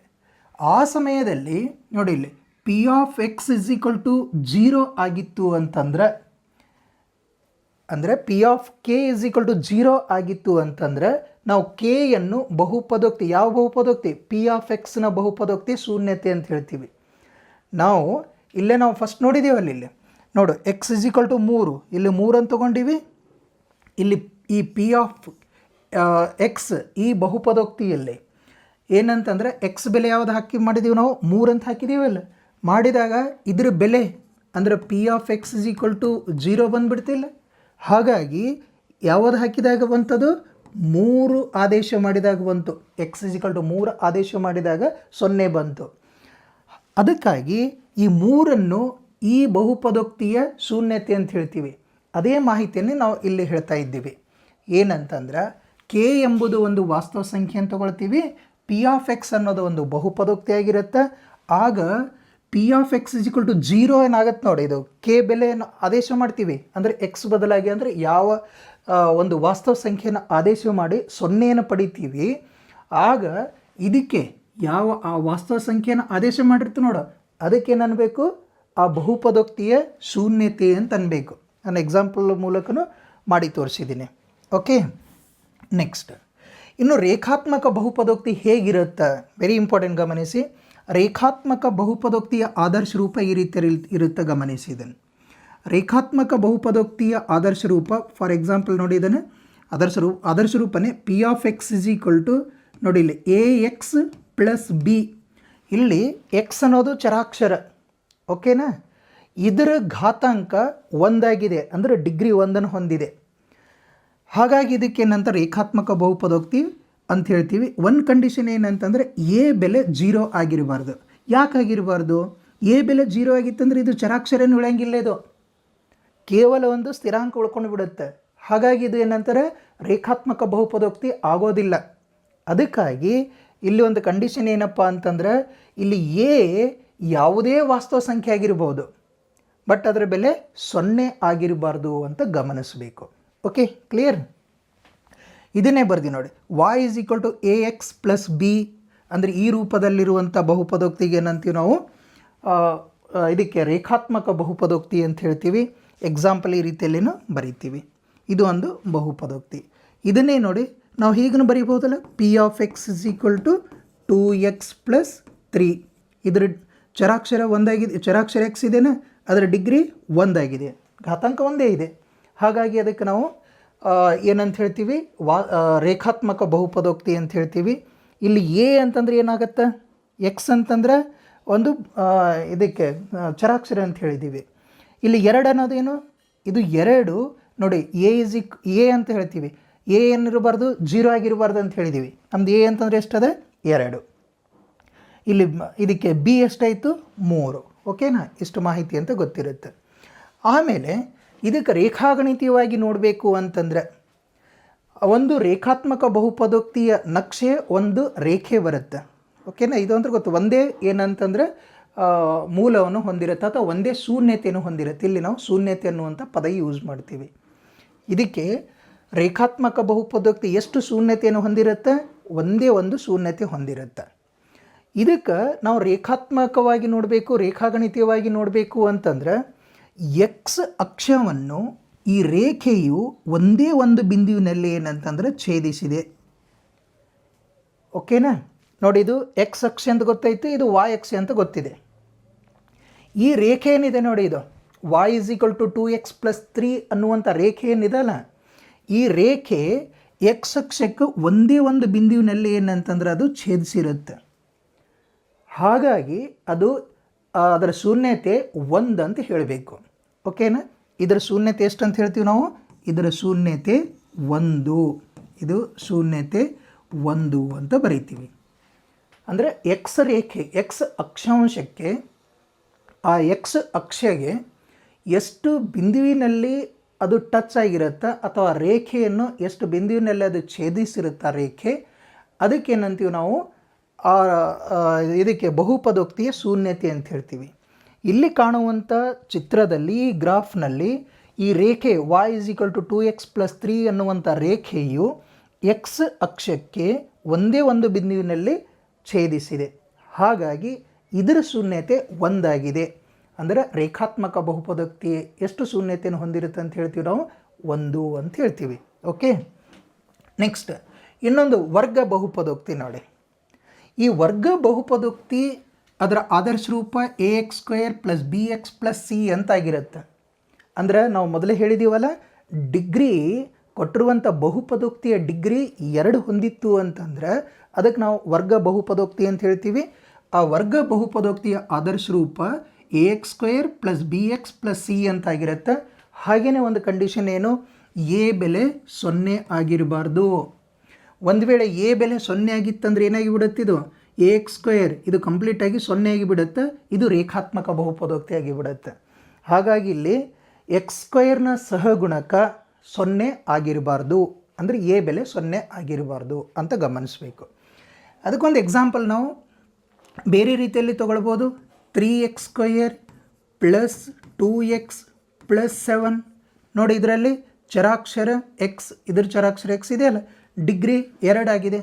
ಆ ಸಮಯದಲ್ಲಿ ನೋಡಿ ಇಲ್ಲಿ P of X is equal to 0 ಆಗಿತ್ತು ಅಂತಂದ್ರೆ, ಅಂದರೆ P of K is equal to 0 ಆಗಿತ್ತು ಅಂತಂದರೆ ನಾವು ಕೆ ಯನ್ನು ಬಹುಪದೋಕ್ತಿ, ಯಾವ ಬಹುಪದೋಕ್ತಿ, ಪಿ ಆಫ್ ಎಕ್ಸ್ನ ಬಹುಪದೋಕ್ತಿ ಶೂನ್ಯತೆ ಅಂತ ಹೇಳ್ತೀವಿ. ನಾವು ಫಸ್ಟ್ ನೋಡಿದ್ದೀವಲ್ಲ, ಇಲ್ಲಿ ನೋಡು ಎಕ್ಸ್ ಇಸ್ ಈಕ್ವಲ್ ಟು 3, ಇಲ್ಲಿ 3 ಅಂತ ತೊಗೊಂಡಿವಿ. ಇಲ್ಲಿ ಈ ಪಿ ಆಫ್ ಎಕ್ಸ್ ಈ ಬಹುಪದೋಕ್ತಿಯಲ್ಲಿ ಏನಂತಂದರೆ ಎಕ್ಸ್ ಬೆಲೆ ಯಾವುದು ಮಾಡಿದ್ದೀವಿ ನಾವು, 3 ಅಂತ ಹಾಕಿದ್ದೀವಲ್ಲ. ಮಾಡಿದಾಗ ಇದ್ರ ಬೆಲೆ ಅಂದರೆ P of X is equal to 0 ಬಂದುಬಿಡ್ತಿಲ್ಲ. ಹಾಗಾಗಿ ಯಾವುದು ಹಾಕಿದಾಗ ಬಂತದು, 3 ಆದೇಶ ಮಾಡಿದಾಗ ಬಂತು. ಎಕ್ಸ್ ಇಸ್ ಈಕ್ವಲ್ ಟು 3 ಆದೇಶ ಮಾಡಿದಾಗ 0 ಬಂತು. ಅದಕ್ಕಾಗಿ ಈ 3ಅನ್ನು ಈ ಬಹುಪದೋಕ್ತಿಯ ಶೂನ್ಯತೆ ಅಂತ ಹೇಳ್ತೀವಿ. ಅದೇ ಮಾಹಿತಿಯನ್ನು ನಾವು ಇಲ್ಲಿ ಹೇಳ್ತಾ ಇದ್ದೀವಿ. ಏನಂತಂದ್ರೆ ಕೆ ಎಂಬುದು ಒಂದು ವಾಸ್ತವ ಸಂಖ್ಯೆ ಅಂತ ತಗೊಳ್ತೀವಿ, ಪಿ ಆಫ್ ಎಕ್ಸ್ ಅನ್ನೋದು ಒಂದು ಬಹುಪದೋಕ್ತಿ ಆಗಿರುತ್ತೆ. ಆಗ P of X is equal to 0 ಏನಾಗುತ್ತೆ ನೋಡಿ, ಇದು ಕೆ ಬೆಲೆಯನ್ನು ಆದೇಶ ಮಾಡ್ತೀವಿ. ಅಂದರೆ ಎಕ್ಸ್ ಬದಲಾಗಿ ಅಂದರೆ ಯಾವ ಒಂದು ವಾಸ್ತವ ಸಂಖ್ಯೆಯನ್ನು ಆದೇಶ ಮಾಡಿ 0ಯನ್ನು ಪಡಿತೀವಿ. ಆಗ ಇದಕ್ಕೆ ಯಾವ ಆ ವಾಸ್ತವ ಸಂಖ್ಯೆಯನ್ನು ಆದೇಶ ಮಾಡಿರ್ತೀವಿ ನೋಡು, ಅದಕ್ಕೇನು ಅನ್ಬೇಕು, ಆ ಬಹುಪದೋಕ್ತಿಯ ಶೂನ್ಯತೆ ಅಂತ ಅನ್ಬೇಕು. ನಾನು ಎಕ್ಸಾಂಪಲ್ ಮೂಲಕನೂ ಮಾಡಿ ತೋರಿಸಿದ್ದೀನಿ. ಓಕೆ, ನೆಕ್ಸ್ಟ್ ಇನ್ನು ರೇಖಾತ್ಮಕ ಬಹುಪದೋಕ್ತಿ ಹೇಗಿರುತ್ತೆ, ವೆರಿ ಇಂಪಾರ್ಟೆಂಟ್ ಗಮನಿಸಿ. ರೇಖಾತ್ಮಕ ಬಹುಪದೋಕ್ತಿಯ ಆದರ್ಶ ರೂಪ ಈ ರೀತಿ ಇರುತ್ತೆ, ಗಮನಿಸಿ ಇದನ್ನು. ರೇಖಾತ್ಮಕ ಬಹುಪದೋಕ್ತಿಯ ಆದರ್ಶ ರೂಪ, ಫಾರ್ ಎಕ್ಸಾಂಪಲ್ ನೋಡಿ ಇದನ್ನು ಆದರ್ಶ ರೂಪನೇ P of X is equal to ನೋಡಿ ಇಲ್ಲಿ ಎ ಎಕ್ಸ್ ಪ್ಲಸ್ ಬಿ. ಇಲ್ಲಿ ಎಕ್ಸ್ ಅನ್ನೋದು ಚರಾಕ್ಷರ, ಓಕೆನಾ. ಇದರ ಘಾತಾಂಕ 1 ಆಗಿದೆ, ಅಂದರೆ ಡಿಗ್ರಿ 1 ಹೊಂದಿದೆ. ಹಾಗಾಗಿ ಇದಕ್ಕೇನಂತ ರೇಖಾತ್ಮಕ ಬಹುಪದೋಕ್ತಿ ಅಂತ ಹೇಳ್ತೀವಿ. ಒಂದು ಕಂಡೀಷನ್ ಏನಂತಂದರೆ ಎ ಬೆಲೆ 0 ಆಗಿರಬಾರ್ದು. ಯಾಕಾಗಿರಬಾರ್ದು, ಎ ಬೆಲೆ 0 ಆಗಿತ್ತಂದರೆ ಇದು ಚರಾಕ್ಷರನೇ ಉಳಿಯಂಗಿಲ್ಲ, ಇದು ಕೇವಲ ಒಂದು ಸ್ಥಿರಾಂಕ ಉಳ್ಕೊಂಡು ಬಿಡುತ್ತೆ. ಹಾಗಾಗಿ ಇದು ಏನಂತಾರೆ, ರೇಖಾತ್ಮಕ ಬಹುಪದೋಕ್ತಿ ಆಗೋದಿಲ್ಲ. ಅದಕ್ಕಾಗಿ ಇಲ್ಲಿ ಒಂದು ಕಂಡೀಷನ್ ಏನಪ್ಪ ಅಂತಂದ್ರೆ, ಇಲ್ಲಿ ಎ ಯಾವುದೇ ವಾಸ್ತವ ಸಂಖ್ಯೆ ಆಗಿರ್ಬೋದು, ಬಟ್ ಅದರ ಬೆಲೆ 0 ಆಗಿರಬಾರ್ದು ಅಂತ ಗಮನಿಸಬೇಕು. Okay, clear. ಇದನ್ನೇ ಬರ್ದಿ ನೋಡಿ, y is equal to A X plus B. ಅಂದರೆ ಈ ರೂಪದಲ್ಲಿರುವಂಥ ಬಹುಪದೋಕ್ತಿಗೆ ಏನಂತೀವಿ ನಾವು, ಇದಕ್ಕೆ ರೇಖಾತ್ಮಕ ಬಹುಪದೋಕ್ತಿ ಅಂತ ಹೇಳ್ತೀವಿ. ಎಕ್ಸಾಂಪಲ್ ಈ ರೀತಿಯಲ್ಲಿನೂ ಬರೀತೀವಿ. ಇದು ಒಂದು ಬಹುಪದೋಕ್ತಿ. ಇದನ್ನೇ ನೋಡಿ ನಾವು ಹೀಗೂ ಬರೀಬಹುದಲ್ಲ, P of X is equal to 2x plus 3. ಇದರ ಚರಾಕ್ಷರ 1 ಆಗಿದೆ, ಚರಾಕ್ಷರ ಎಕ್ಸ್ ಇದೆಯಾ, ಅದರ ಡಿಗ್ರಿ 1 ಆಗಿದೆ, ಘಾತಾಂಕ 1 ಇದೆ. ಹಾಗಾಗಿ ಅದಕ್ಕೆ ನಾವು ಏನಂತ ಹೇಳ್ತೀವಿ, ರೇಖಾತ್ಮಕ ಬಹುಪದೋಕ್ತಿ ಅಂತ ಹೇಳ್ತೀವಿ. ಇಲ್ಲಿ ಎ ಅಂತಂದರೆ ಏನಾಗುತ್ತೆ, ಎಕ್ಸ್ ಅಂತಂದರೆ ಒಂದು ಇದಕ್ಕೆ ಚರಾಕ್ಷರ ಅಂತ ಹೇಳಿದ್ದೀವಿ. ಇಲ್ಲಿ 2 ಅನ್ನೋದೇನು, ಇದು 2 ನೋಡಿ, ಎ ಅಂತ ಹೇಳ್ತೀವಿ. ಎ ಏನಿರಬಾರ್ದು, 0 ಆಗಿರಬಾರ್ದು ಅಂತ ಹೇಳಿದ್ದೀವಿ. ನಮ್ದು ಎ ಅಂತಂದರೆ ಎಷ್ಟದೆ, 2. ಇಲ್ಲಿ ಇದಕ್ಕೆ ಬಿ ಎಷ್ಟಾಯಿತು, 3. ಓಕೆನಾ, ಇಷ್ಟು ಮಾಹಿತಿ ಅಂತ ಗೊತ್ತಿರುತ್ತೆ. ಆಮೇಲೆ ಇದಕ್ಕೆ ರೇಖಾಗಣಿತೀಯವಾಗಿ ನೋಡಬೇಕು ಅಂತಂದರೆ, ಒಂದು ರೇಖಾತ್ಮಕ ಬಹುಪದೋಕ್ತಿಯ ನಕ್ಷೆ ಒಂದು ರೇಖೆ ಬರುತ್ತೆ. ಓಕೆನಾ, ಇದು ಅಂದ್ರೆ ಗೊತ್ತು, ಒಂದೇ ಏನಂತಂದರೆ ಮೂಲವನ್ನು ಹೊಂದಿರುತ್ತೆ ಅಥವಾ ಒಂದೇ ಶೂನ್ಯತೆಯನ್ನು ಹೊಂದಿರುತ್ತೆ. ಇಲ್ಲಿ ನಾವು ಶೂನ್ಯತೆ ಅನ್ನುವಂಥ ಪದ ಯೂಸ್ ಮಾಡ್ತೀವಿ. ಇದಕ್ಕೆ ರೇಖಾತ್ಮಕ ಬಹುಪದೋಕ್ತಿ ಎಷ್ಟು ಶೂನ್ಯತೆಯನ್ನು ಹೊಂದಿರುತ್ತೆ, ಒಂದೇ ಒಂದು ಶೂನ್ಯತೆ ಹೊಂದಿರುತ್ತೆ. ಇದಕ್ಕೆ ನಾವು ರೇಖಾತ್ಮಕವಾಗಿ ನೋಡಬೇಕು, ರೇಖಾಗಣಿತೀಯವಾಗಿ ನೋಡಬೇಕು ಅಂತಂದ್ರೆ, ಎಕ್ಸ್ ಅಕ್ಷವನ್ನು ಈ ರೇಖೆಯು ಒಂದೇ ಒಂದು ಬಿಂದುವಿನಲ್ಲಿ ಏನಂತಂದರೆ ಛೇದಿಸಿದೆ. ಓಕೆನಾ, ನೋಡಿ ಇದು ಎಕ್ಸ್ ಅಕ್ಷ ಅಂತ ಗೊತ್ತಾಯಿತು, ಇದು ವಾಯ್ ಅಕ್ಷ ಅಂತ ಗೊತ್ತಿದೆ. ಈ ರೇಖೆ ಏನಿದೆ ನೋಡಿ, ಇದು y is equal to 2x plus 3 ಅನ್ನುವಂಥ ರೇಖೆ ಏನಿದೆಲ್ಲ, ಈ ರೇಖೆ ಎಕ್ಸ್ ಅಕ್ಷಕ್ಕೆ ಒಂದೇ ಒಂದು ಬಿಂದುವಿನಲ್ಲಿ ಏನಂತಂದ್ರೆ ಅದು ಛೇದಿಸಿರುತ್ತೆ. ಹಾಗಾಗಿ ಅದು ಅದರ ಶೂನ್ಯತೆ 1 ಅಂತ ಹೇಳಬೇಕು. ಓಕೆನಾ, ಇದರ ಶೂನ್ಯತೆ ಎಷ್ಟು ಅಂತ ಹೇಳ್ತೀವಿ ನಾವು, ಇದರ ಶೂನ್ಯತೆ 1, ಇದು ಶೂನ್ಯತೆ 1 ಅಂತ ಬರೀತೀವಿ. ಅಂದರೆ ಎಕ್ಸ್ ರೇಖೆ, ಎಕ್ಸ್ ಅಕ್ಷಾಂಶಕ್ಕೆ, ಆ ಎಕ್ಸ್ ಅಕ್ಷಗೆ ಎಷ್ಟು ಬಿಂದುವಿನಲ್ಲಿ ಅದು ಟಚ್ ಆಗಿರುತ್ತೆ ಅಥವಾ ರೇಖೆಯನ್ನು ಎಷ್ಟು ಬಿಂದುವಿನಲ್ಲಿ ಅದು ಛೇದಿಸಿರುತ್ತೆ ಆ ರೇಖೆ, ಅದಕ್ಕೇನಂತೀವಿ ನಾವು ಇದಕ್ಕೆ ಬಹುಪದೋಕ್ತಿಯ ಶೂನ್ಯತೆ ಅಂತ ಹೇಳ್ತೀವಿ. ಇಲ್ಲಿ ಕಾಣುವಂಥ ಚಿತ್ರದಲ್ಲಿ, ಈ ಗ್ರಾಫ್ನಲ್ಲಿ ಈ ರೇಖೆ y=2x+3 ಅನ್ನುವಂಥ ರೇಖೆಯು ಎಕ್ಸ್ ಅಕ್ಷಕ್ಕೆ ಒಂದೇ ಒಂದು ಬಿಂದುವಿನಲ್ಲಿ ಛೇದಿಸಿದೆ. ಹಾಗಾಗಿ ಇದರ ಶೂನ್ಯತೆ ಒಂದಾಗಿದೆ. ಅಂದರೆ ರೇಖಾತ್ಮಕ ಬಹುಪದೋಕ್ತಿ ಎಷ್ಟು ಶೂನ್ಯತೆಯನ್ನು ಹೊಂದಿರುತ್ತೆ ಅಂತ ಹೇಳ್ತೀವಿ ನಾವು? 1 ಅಂತ ಹೇಳ್ತೀವಿ. ಓಕೆ, ನೆಕ್ಸ್ಟ್ ಇನ್ನೊಂದು ವರ್ಗ ಬಹುಪದೋಕ್ತಿ ನೋಡಿ. ಈ ವರ್ಗ ಬಹುಪದೋಕ್ತಿ ಅದರ ಆದರ್ಶ ರೂಪ ax² + bx + c ಅಂತಾಗಿರುತ್ತೆ. ಅಂದ್ರೆ ನಾವು ಮೊದಲೇ ಹೇಳಿದ್ದೀವಲ್ಲ, ಡಿಗ್ರಿ ಕೊಟ್ಟಿರುವಂಥ ಬಹುಪದೋಕ್ತಿಯ ಡಿಗ್ರಿ 2 ಹೊಂದಿತ್ತು ಅಂತಂದ್ರೆ ಅದಕ್ಕೆ ನಾವು ವರ್ಗ ಬಹುಪದೋಕ್ತಿ ಅಂತ ಹೇಳ್ತೀವಿ. ಆ ವರ್ಗ ಬಹುಪದೋಕ್ತಿಯ ಆದರ್ಶ ರೂಪ ax² + bx + c ಅಂತಾಗಿರುತ್ತೆ. ಹಾಗೆಯೇ ಒಂದು ಕಂಡೀಷನ್ ಏನು? ಎ ಬೆಲೆ 0 ಆಗಿರಬಾರ್ದು. ಒಂದು ವೇಳೆ ಎ ಬೆಲೆ 0 ಆಗಿತ್ತಂದ್ರೆ ಏನಾಗಿ ಬಿಡುತ್ತೆ? ಇದು ax² ಇದು ಕಂಪ್ಲೀಟಾಗಿ 0 ಆಗಿಬಿಡುತ್ತೆ. ಇದು ರೇಖಾತ್ಮಕ ಬಹುಪದೋಕ್ತಿ ಆಗಿಬಿಡುತ್ತೆ. ಹಾಗಾಗಿ ಇಲ್ಲಿ x² ಸಹಗುಣಕ 0 ಆಗಿರಬಾರ್ದು. ಅಂದರೆ ಎ ಬೆಲೆ 0 ಆಗಿರಬಾರ್ದು ಅಂತ ಗಮನಿಸಬೇಕು. ಅದಕ್ಕೊಂದು ಎಕ್ಸಾಂಪಲ್ ನಾವು ಬೇರೆ ರೀತಿಯಲ್ಲಿ ತಗೊಳ್ಬೋದು. 3x² + 2x + 7 ನೋಡಿ, ಇದರಲ್ಲಿ ಚರಾಕ್ಷರ ಎಕ್ಸ್, ಇದರ ಚರಾಕ್ಷರ ಎಕ್ಸ್ ಇದೆಯಲ್ಲ, ಡಿಗ್ರಿ 2 ಆಗಿದೆ.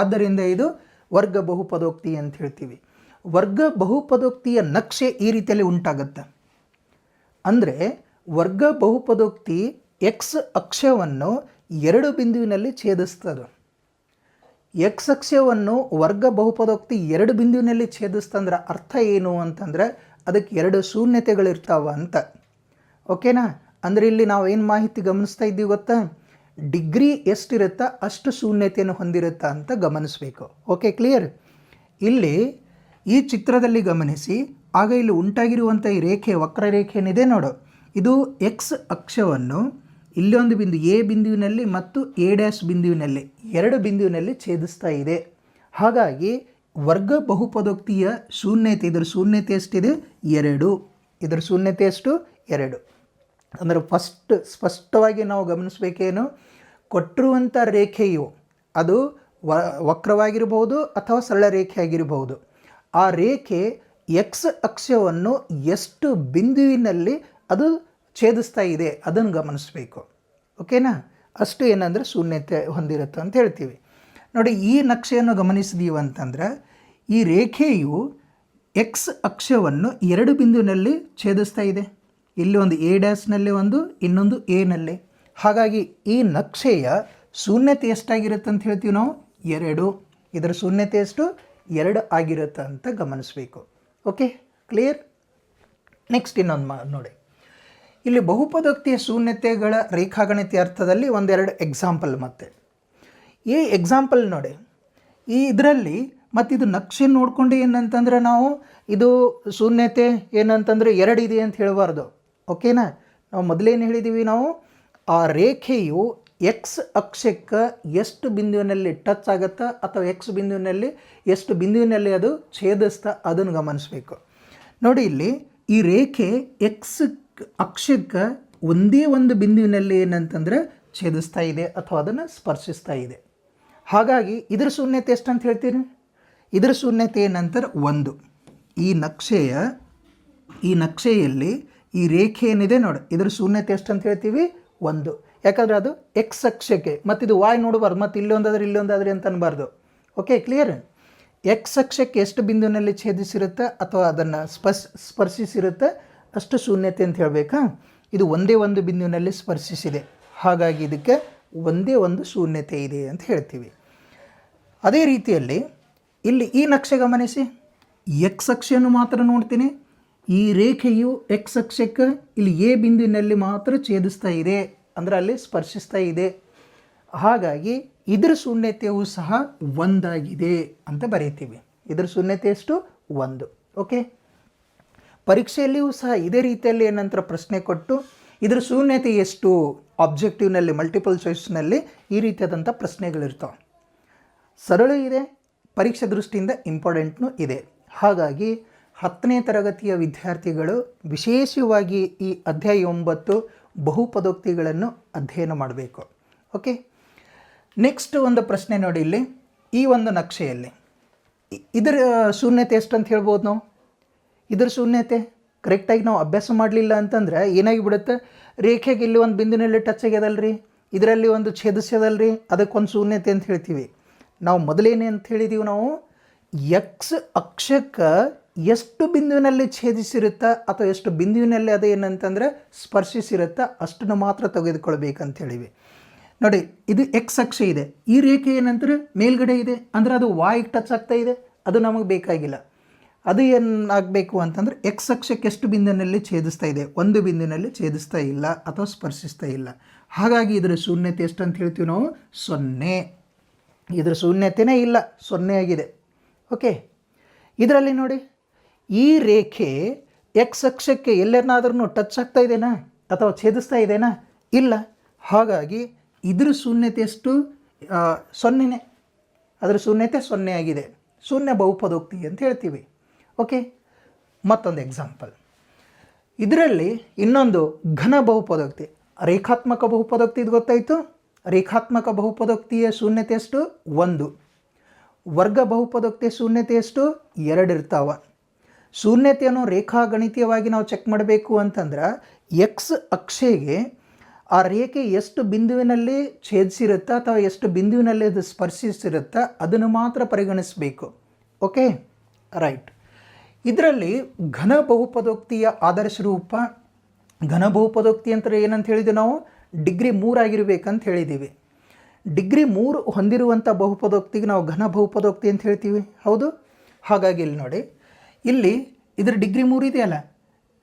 ಆದ್ದರಿಂದ ಇದು ವರ್ಗ ಬಹುಪದೋಕ್ತಿ ಅಂತ ಹೇಳ್ತೀವಿ. ವರ್ಗ ಬಹುಪದೋಕ್ತಿಯ ನಕ್ಷೆ ಈ ರೀತಿಯಲ್ಲಿ ಉಂಟಾಗುತ್ತೆ. ಅಂದರೆ ವರ್ಗ ಬಹುಪದೋಕ್ತಿ ಎಕ್ಸ್ ಅಕ್ಷವನ್ನು 2 ಬಿಂದುವಿನಲ್ಲಿ ಛೇದಿಸ್ತದೆ. ಎಕ್ಸ್ ಅಕ್ಷವನ್ನು ವರ್ಗ ಬಹುಪದೋಕ್ತಿ 2 ಬಿಂದುವಿನಲ್ಲಿ ಛೇದಿಸ್ತಂದ್ರೆ ಅರ್ಥ ಏನು ಅಂತಂದರೆ ಅದಕ್ಕೆ 2 ಶೂನ್ಯತೆಗಳಿರ್ತಾವ ಅಂತ. ಓಕೆನಾ? ಅಂದರೆ ಇಲ್ಲಿ ನಾವು ಏನು ಮಾಹಿತಿ ಗಮನಿಸ್ತಾ ಇದ್ದೀವಿ ಗೊತ್ತಾ? ಡಿಗ್ರಿ ಎಷ್ಟಿರುತ್ತಾ ಅಷ್ಟು ಶೂನ್ಯತೆಯನ್ನು ಹೊಂದಿರುತ್ತಾ ಅಂತ ಗಮನಿಸಬೇಕು. Okay, clear? ಇಲ್ಲಿ ಈ ಚಿತ್ರದಲ್ಲಿ ಗಮನಿಸಿ. ಆಗ ಇಲ್ಲಿ ಉಂಟಾಗಿರುವಂಥ ಈ ರೇಖೆ, ವಕ್ರರೇಖೆ ಏನಿದೆ ನೋಡು, ಇದು ಎಕ್ಸ್ ಅಕ್ಷವನ್ನು ಇಲ್ಲೊಂದು ಬಿಂದು ಎ ಬಿಂದುವಿನಲ್ಲಿ ಮತ್ತು a' ಬಿಂದುವಿನಲ್ಲಿ 2 ಬಿಂದುವಿನಲ್ಲಿ ಛೇದಿಸ್ತಾ ಇದೆ. ಹಾಗಾಗಿ ವರ್ಗ ಬಹುಪದೋಕ್ತಿಯ ಶೂನ್ಯತೆ, ಇದರ ಶೂನ್ಯತೆ ಎಷ್ಟಿದೆ? 2. ಇದರ ಶೂನ್ಯತೆ ಎಷ್ಟು? 2. ಅಂದರೆ ಸ್ಪಷ್ಟವಾಗಿ ನಾವು ಗಮನಿಸಬೇಕೇನು? ಕೊಟ್ಟಿರುವಂಥ ರೇಖೆಯು ಅದು ವಕ್ರವಾಗಿರಬಹುದು ಅಥವಾ ಸರಳ ರೇಖೆ ಆಗಿರಬಹುದು. ಆ ರೇಖೆ ಎಕ್ಸ್ ಅಕ್ಷವನ್ನು ಎಷ್ಟು ಬಿಂದುವಿನಲ್ಲಿ ಅದು ಛೇದಿಸ್ತಾ ಇದೆ ಅದನ್ನು ಗಮನಿಸಬೇಕು. ಓಕೆನಾ? ಅಷ್ಟು ಏನಂದರೆ ಶೂನ್ಯತೆ ಹೊಂದಿರುತ್ತೆ ಅಂತ ಹೇಳ್ತೀವಿ. ನೋಡಿ, ಈ ನಕ್ಷೆಯನ್ನು ಗಮನಿಸಿದೀವಿ ಅಂತಂದ್ರೆ ಈ ರೇಖೆಯು ಎಕ್ಸ್ ಅಕ್ಷವನ್ನು 2 ಬಿಂದುವಿನಲ್ಲಿ ಛೇದಿಸ್ತಾ ಇದೆ. ಇಲ್ಲಿ ಒಂದು a' ಒಂದು, ಇನ್ನೊಂದು a ನಲ್ಲಿ. ಹಾಗಾಗಿ ಈ ನಕ್ಷೆಯ ಶೂನ್ಯತೆ ಎಷ್ಟಾಗಿರುತ್ತೆ ಅಂತ ಹೇಳ್ತೀವಿ ನಾವು? 2. ಇದರ ಶೂನ್ಯತೆ ಎಷ್ಟು? 2 ಆಗಿರುತ್ತೆ ಅಂತ ಗಮನಿಸಬೇಕು. Okay, clear? ನೆಕ್ಸ್ಟ್ ಇನ್ನೊಂದು ನೋಡಿ. ಇಲ್ಲಿ ಬಹುಪದೋಕ್ತಿಯ ಶೂನ್ಯತೆಗಳ ರೇಖಾಗಣಿತ ಅರ್ಥದಲ್ಲಿ ಒಂದೆರಡು ಎಕ್ಸಾಂಪಲ್. ಮತ್ತೆ ಈ ಎಕ್ಸಾಂಪಲ್ ನೋಡಿ, ಇದರಲ್ಲಿ ಮತ್ತು ಇದು ನಕ್ಷೆ ನೋಡಿಕೊಂಡು ಏನಂತಂದರೆ ನಾವು ಇದು ಶೂನ್ಯತೆ ಏನಂತಂದರೆ 2 ಇದೆ ಅಂತ ಹೇಳಬಾರ್ದು. ಓಕೆನಾ? ನಾವು ಮೊದಲೇನು ಹೇಳಿದ್ದೀವಿ? ನಾವು ಆ ರೇಖೆಯು ಎಕ್ಸ್ ಅಕ್ಷಕ್ಕೆ ಎಷ್ಟು ಬಿಂದುವಿನಲ್ಲಿ ಟಚ್ ಆಗುತ್ತಾ ಅಥವಾ ಎಕ್ಸ್ ಬಿಂದುವಿನಲ್ಲಿ ಎಷ್ಟು ಬಿಂದುವಿನಲ್ಲಿ ಅದು ಛೇದಿಸ್ತಾ ಅದನ್ನು ಗಮನಿಸಬೇಕು. ನೋಡಿ, ಇಲ್ಲಿ ಈ ರೇಖೆ ಎಕ್ಸ್ ಅಕ್ಷಕ್ಕೆ ಒಂದೇ ಒಂದು ಬಿಂದುವಿನಲ್ಲಿ ಏನಂತಂದರೆ ಛೇದಿಸ್ತಾ ಇದೆ ಅಥವಾ ಅದನ್ನು ಸ್ಪರ್ಶಿಸ್ತಾ ಇದೆ. ಹಾಗಾಗಿ ಇದರ ಶೂನ್ಯತೆ ಎಷ್ಟು ಅಂತ ಹೇಳ್ತೀರಿ? ಇದರ ಶೂನ್ಯತೆ ಏನಂತಾರೆ? 1. ಈ ನಕ್ಷೆಯಲ್ಲಿ ಈ ರೇಖೆ ಏನಿದೆ ನೋಡಿ, ಇದರ ಶೂನ್ಯತೆ ಎಷ್ಟು ಅಂತ ಹೇಳ್ತೀವಿ? 1. ಯಾಕಂದರೆ ಅದು ಎಕ್ಸ್ ಅಕ್ಷಕ್ಕೆ, ಮತ್ತು ಇದು ವಾಯ್ ನೋಡಬಾರ್ದು, ಮತ್ತು ಇಲ್ಲೊಂದಾದ್ರೆ ಅಂತ ಅನ್ಬಾರ್ದು. Okay, clear? ಎಕ್ಸ್ ಅಕ್ಷಕ್ಕೆ ಎಷ್ಟು ಬಿಂದುವಿನಲ್ಲಿ ಛೇದಿಸಿರುತ್ತೆ ಅಥವಾ ಅದನ್ನು ಸ್ಪರ್ಶಿಸಿರುತ್ತೆ ಅಷ್ಟು ಶೂನ್ಯತೆ ಅಂತ ಹೇಳಬೇಕಾ? ಇದು ಒಂದೇ ಒಂದು ಬಿಂದುವಿನಲ್ಲಿ ಸ್ಪರ್ಶಿಸಿದೆ. ಹಾಗಾಗಿ ಇದಕ್ಕೆ ಒಂದೇ ಒಂದು ಶೂನ್ಯತೆ ಇದೆ ಅಂತ ಹೇಳ್ತೀವಿ. ಅದೇ ರೀತಿಯಲ್ಲಿ ಇಲ್ಲಿ ಈ ನಕ್ಷೆ ಗಮನಿಸಿ. ಎಕ್ಸ್ ಅಕ್ಷೆಯನ್ನು ಮಾತ್ರ ನೋಡ್ತೀನಿ. ಈ ರೇಖೆಯು ಎಕ್ಸ್ ಅಕ್ಷಕ್ಕೆ ಇಲ್ಲಿ ಎ ಬಿಂದುವಿನಲ್ಲಿ ಮಾತ್ರ ಛೇದಿಸ್ತಾ ಇದೆ, ಅಂದರೆ ಅಲ್ಲಿ ಸ್ಪರ್ಶಿಸ್ತಾ ಇದೆ. ಹಾಗಾಗಿ ಇದರ ಶೂನ್ಯತೆಯೂ ಸಹ 1 ಆಗಿದೆ ಅಂತ ಬರೀತೀವಿ. ಇದರ ಶೂನ್ಯತೆ ಎಷ್ಟು? 1. ಓಕೆ, ಪರೀಕ್ಷೆಯಲ್ಲಿಯೂ ಸಹ ಇದೇ ರೀತಿಯಲ್ಲಿ ಏನಂತರ ಪ್ರಶ್ನೆ ಕೊಟ್ಟು ಇದರ ಶೂನ್ಯತೆ ಎಷ್ಟು ಆಬ್ಜೆಕ್ಟಿವ್ನಲ್ಲಿ, ಮಲ್ಟಿಪಲ್ ಚಾಯ್ಸ್ನಲ್ಲಿ ಈ ರೀತಿಯಾದಂಥ ಪ್ರಶ್ನೆಗಳಿರ್ತಾವೆ. ಸರಳ ಇದೆ, ಪರೀಕ್ಷೆ ದೃಷ್ಟಿಯಿಂದ ಇಂಪಾರ್ಟೆಂಟ್ನೂ ಇದೆ. ಹಾಗಾಗಿ 10ನೇ ತರಗತಿಯ ವಿದ್ಯಾರ್ಥಿಗಳು ವಿಶೇಷವಾಗಿ ಈ ಅಧ್ಯಾಯ 9 ಬಹುಪದೋಕ್ತಿಗಳನ್ನು ಅಧ್ಯಯನ ಮಾಡಬೇಕು. ಓಕೆ, ನೆಕ್ಸ್ಟ್ ಒಂದು ಪ್ರಶ್ನೆ ನೋಡಿ. ಇಲ್ಲಿ ಈ ಒಂದು ನಕ್ಷೆಯಲ್ಲಿ ಇದರ ಶೂನ್ಯತೆ ಎಷ್ಟು ಅಂತ ಹೇಳ್ಬೋದು ನಾವು? ಇದರ ಶೂನ್ಯತೆ ಕರೆಕ್ಟಾಗಿ ನಾವು ಅಭ್ಯಾಸ ಮಾಡಲಿಲ್ಲ ಅಂತಂದ್ರೆ ಏನಾಗಿಬಿಡುತ್ತೆ, ರೇಖೆಗೆ ಇಲ್ಲಿ ಒಂದು ಬಿಂದುವಿನಲ್ಲಿ ಟಚ್ ಆಗ್ಯದಲ್ರಿ, ಇದರಲ್ಲಿ ಒಂದು ಛೇದಿಸ್ಯದಲ್ರಿ, ಅದಕ್ಕೊಂದು ಶೂನ್ಯತೆ ಅಂತ ಹೇಳ್ತೀವಿ. ನಾವು ಮೊದಲೇನೆ ಅಂತ ಹೇಳಿದೀವಿ, ನಾವು ಎಕ್ಸ್ ಅಕ್ಷಕ್ಕೆ ಎಷ್ಟು ಬಿಂದುವಿನಲ್ಲಿ ಛೇದಿಸಿರುತ್ತಾ ಅಥವಾ ಎಷ್ಟು ಬಿಂದುವಿನಲ್ಲಿ ಅದು ಏನಂತಂದರೆ ಸ್ಪರ್ಶಿಸಿರುತ್ತಾ ಅಷ್ಟನ್ನು ಮಾತ್ರ ತೆಗೆದುಕೊಳ್ಬೇಕಂತ ಹೇಳಿವಿ. ನೋಡಿ, ಇದು ಎಕ್ಸ್ ಅಕ್ಷ ಇದೆ, ಈ ರೇಖೆ ಏನಂತಾರೆ ಮೇಲ್ಗಡೆ ಇದೆ, ಅಂದರೆ ಅದು ವಾಯ್ಗೆ ಟಚ್ ಆಗ್ತಾ ಇದೆ, ಅದು ನಮಗೆ ಬೇಕಾಗಿಲ್ಲ. ಅದು ಏನಾಗಬೇಕು ಅಂತಂದರೆ ಎಕ್ಸ್ ಅಕ್ಷಕ್ಕೆ ಎಷ್ಟು ಬಿಂದುವಿನಲ್ಲಿ ಛೇದಿಸ್ತಾ ಇದೆ, ಒಂದು ಬಿಂದುವಿನಲ್ಲಿ ಛೇದಿಸ್ತಾ ಇಲ್ಲ ಅಥವಾ ಸ್ಪರ್ಶಿಸ್ತಾ ಇಲ್ಲ. ಹಾಗಾಗಿ ಇದರ ಶೂನ್ಯತೆ ಎಷ್ಟು ಅಂತ ಹೇಳ್ತೀವಿ ನಾವು, 0. ಇದರ ಶೂನ್ಯತೆಯೇ ಇಲ್ಲ, 0 ಆಗಿದೆ. ಓಕೆ, ಇದರಲ್ಲಿ ನೋಡಿ, ಈ ರೇಖೆ ಎಕ್ಸ್ ಅಕ್ಷಕ್ಕೆ ಎಲ್ಲರನ್ನಾದ್ರೂ ಟಚ್ ಆಗ್ತಾ ಇದೆನಾ ಅಥವಾ ಛೇದಿಸ್ತಾ ಇದೆನಾ? ಇಲ್ಲ. ಹಾಗಾಗಿ ಇದರ ಶೂನ್ಯತೆ ಎಷ್ಟು? 0ನೇ. ಅದರ ಶೂನ್ಯತೆ 0 ಆಗಿದೆ. ಶೂನ್ಯ ಬಹುಪದೋಕ್ತಿ ಅಂತ ಹೇಳ್ತೀವಿ. ಓಕೆ, ಮತ್ತೊಂದು ಎಕ್ಸಾಂಪಲ್. ಇದರಲ್ಲಿ ಇನ್ನೊಂದು ಘನ ಬಹುಪದೋಕ್ತಿ, ರೇಖಾತ್ಮಕ ಬಹುಪದೋಕ್ತಿ. ಇದು ಗೊತ್ತಾಯಿತು. ರೇಖಾತ್ಮಕ ಬಹುಪದೋಕ್ತಿಯ ಶೂನ್ಯತೆ ಎಷ್ಟು? 1. ವರ್ಗ ಬಹುಪದೋಕ್ತಿಯ ಶೂನ್ಯತೆ ಎಷ್ಟು? 2 ಇರ್ತಾವ. ಶೂನ್ಯತೆಯನ್ನು ರೇಖಾಗಣಿತೀಯವಾಗಿ ನಾವು ಚೆಕ್ ಮಾಡಬೇಕು ಅಂತಂದ್ರೆ ಎಕ್ಸ್ ಅಕ್ಷೆಗೆ ಆ ರೇಖೆ ಎಷ್ಟು ಬಿಂದುವಿನಲ್ಲಿ ಛೇದಿಸಿರುತ್ತಾ ಅಥವಾ ಎಷ್ಟು ಬಿಂದುವಿನಲ್ಲಿ ಅದು ಸ್ಪರ್ಶಿಸಿರುತ್ತಾ ಅದನ್ನು ಮಾತ್ರ ಪರಿಗಣಿಸಬೇಕು. Okay, right. ಇದರಲ್ಲಿ ಘನ ಬಹುಪದೋಕ್ತಿಯ ಆದರ್ಶ ರೂಪ, ಘನ ಬಹುಪದೋಕ್ತಿ ಅಂತ ಏನಂತ ಹೇಳಿದ್ವಿ ನಾವು, ಡಿಗ್ರಿ 3 ಆಗಿರಬೇಕಂತ ಹೇಳಿದ್ದೀವಿ. ಡಿಗ್ರಿ 3 ಹೊಂದಿರುವಂಥ ಬಹುಪದೋಕ್ತಿಗೆ ನಾವು ಘನ ಬಹುಪದೋಕ್ತಿ ಅಂತ ಹೇಳ್ತೀವಿ. ಹೌದು. ಹಾಗಾಗಿ ಇಲ್ಲಿ ನೋಡಿ, ಇಲ್ಲಿ ಇದರ ಡಿಗ್ರಿ 3 ಇದೆಯಲ್ಲ,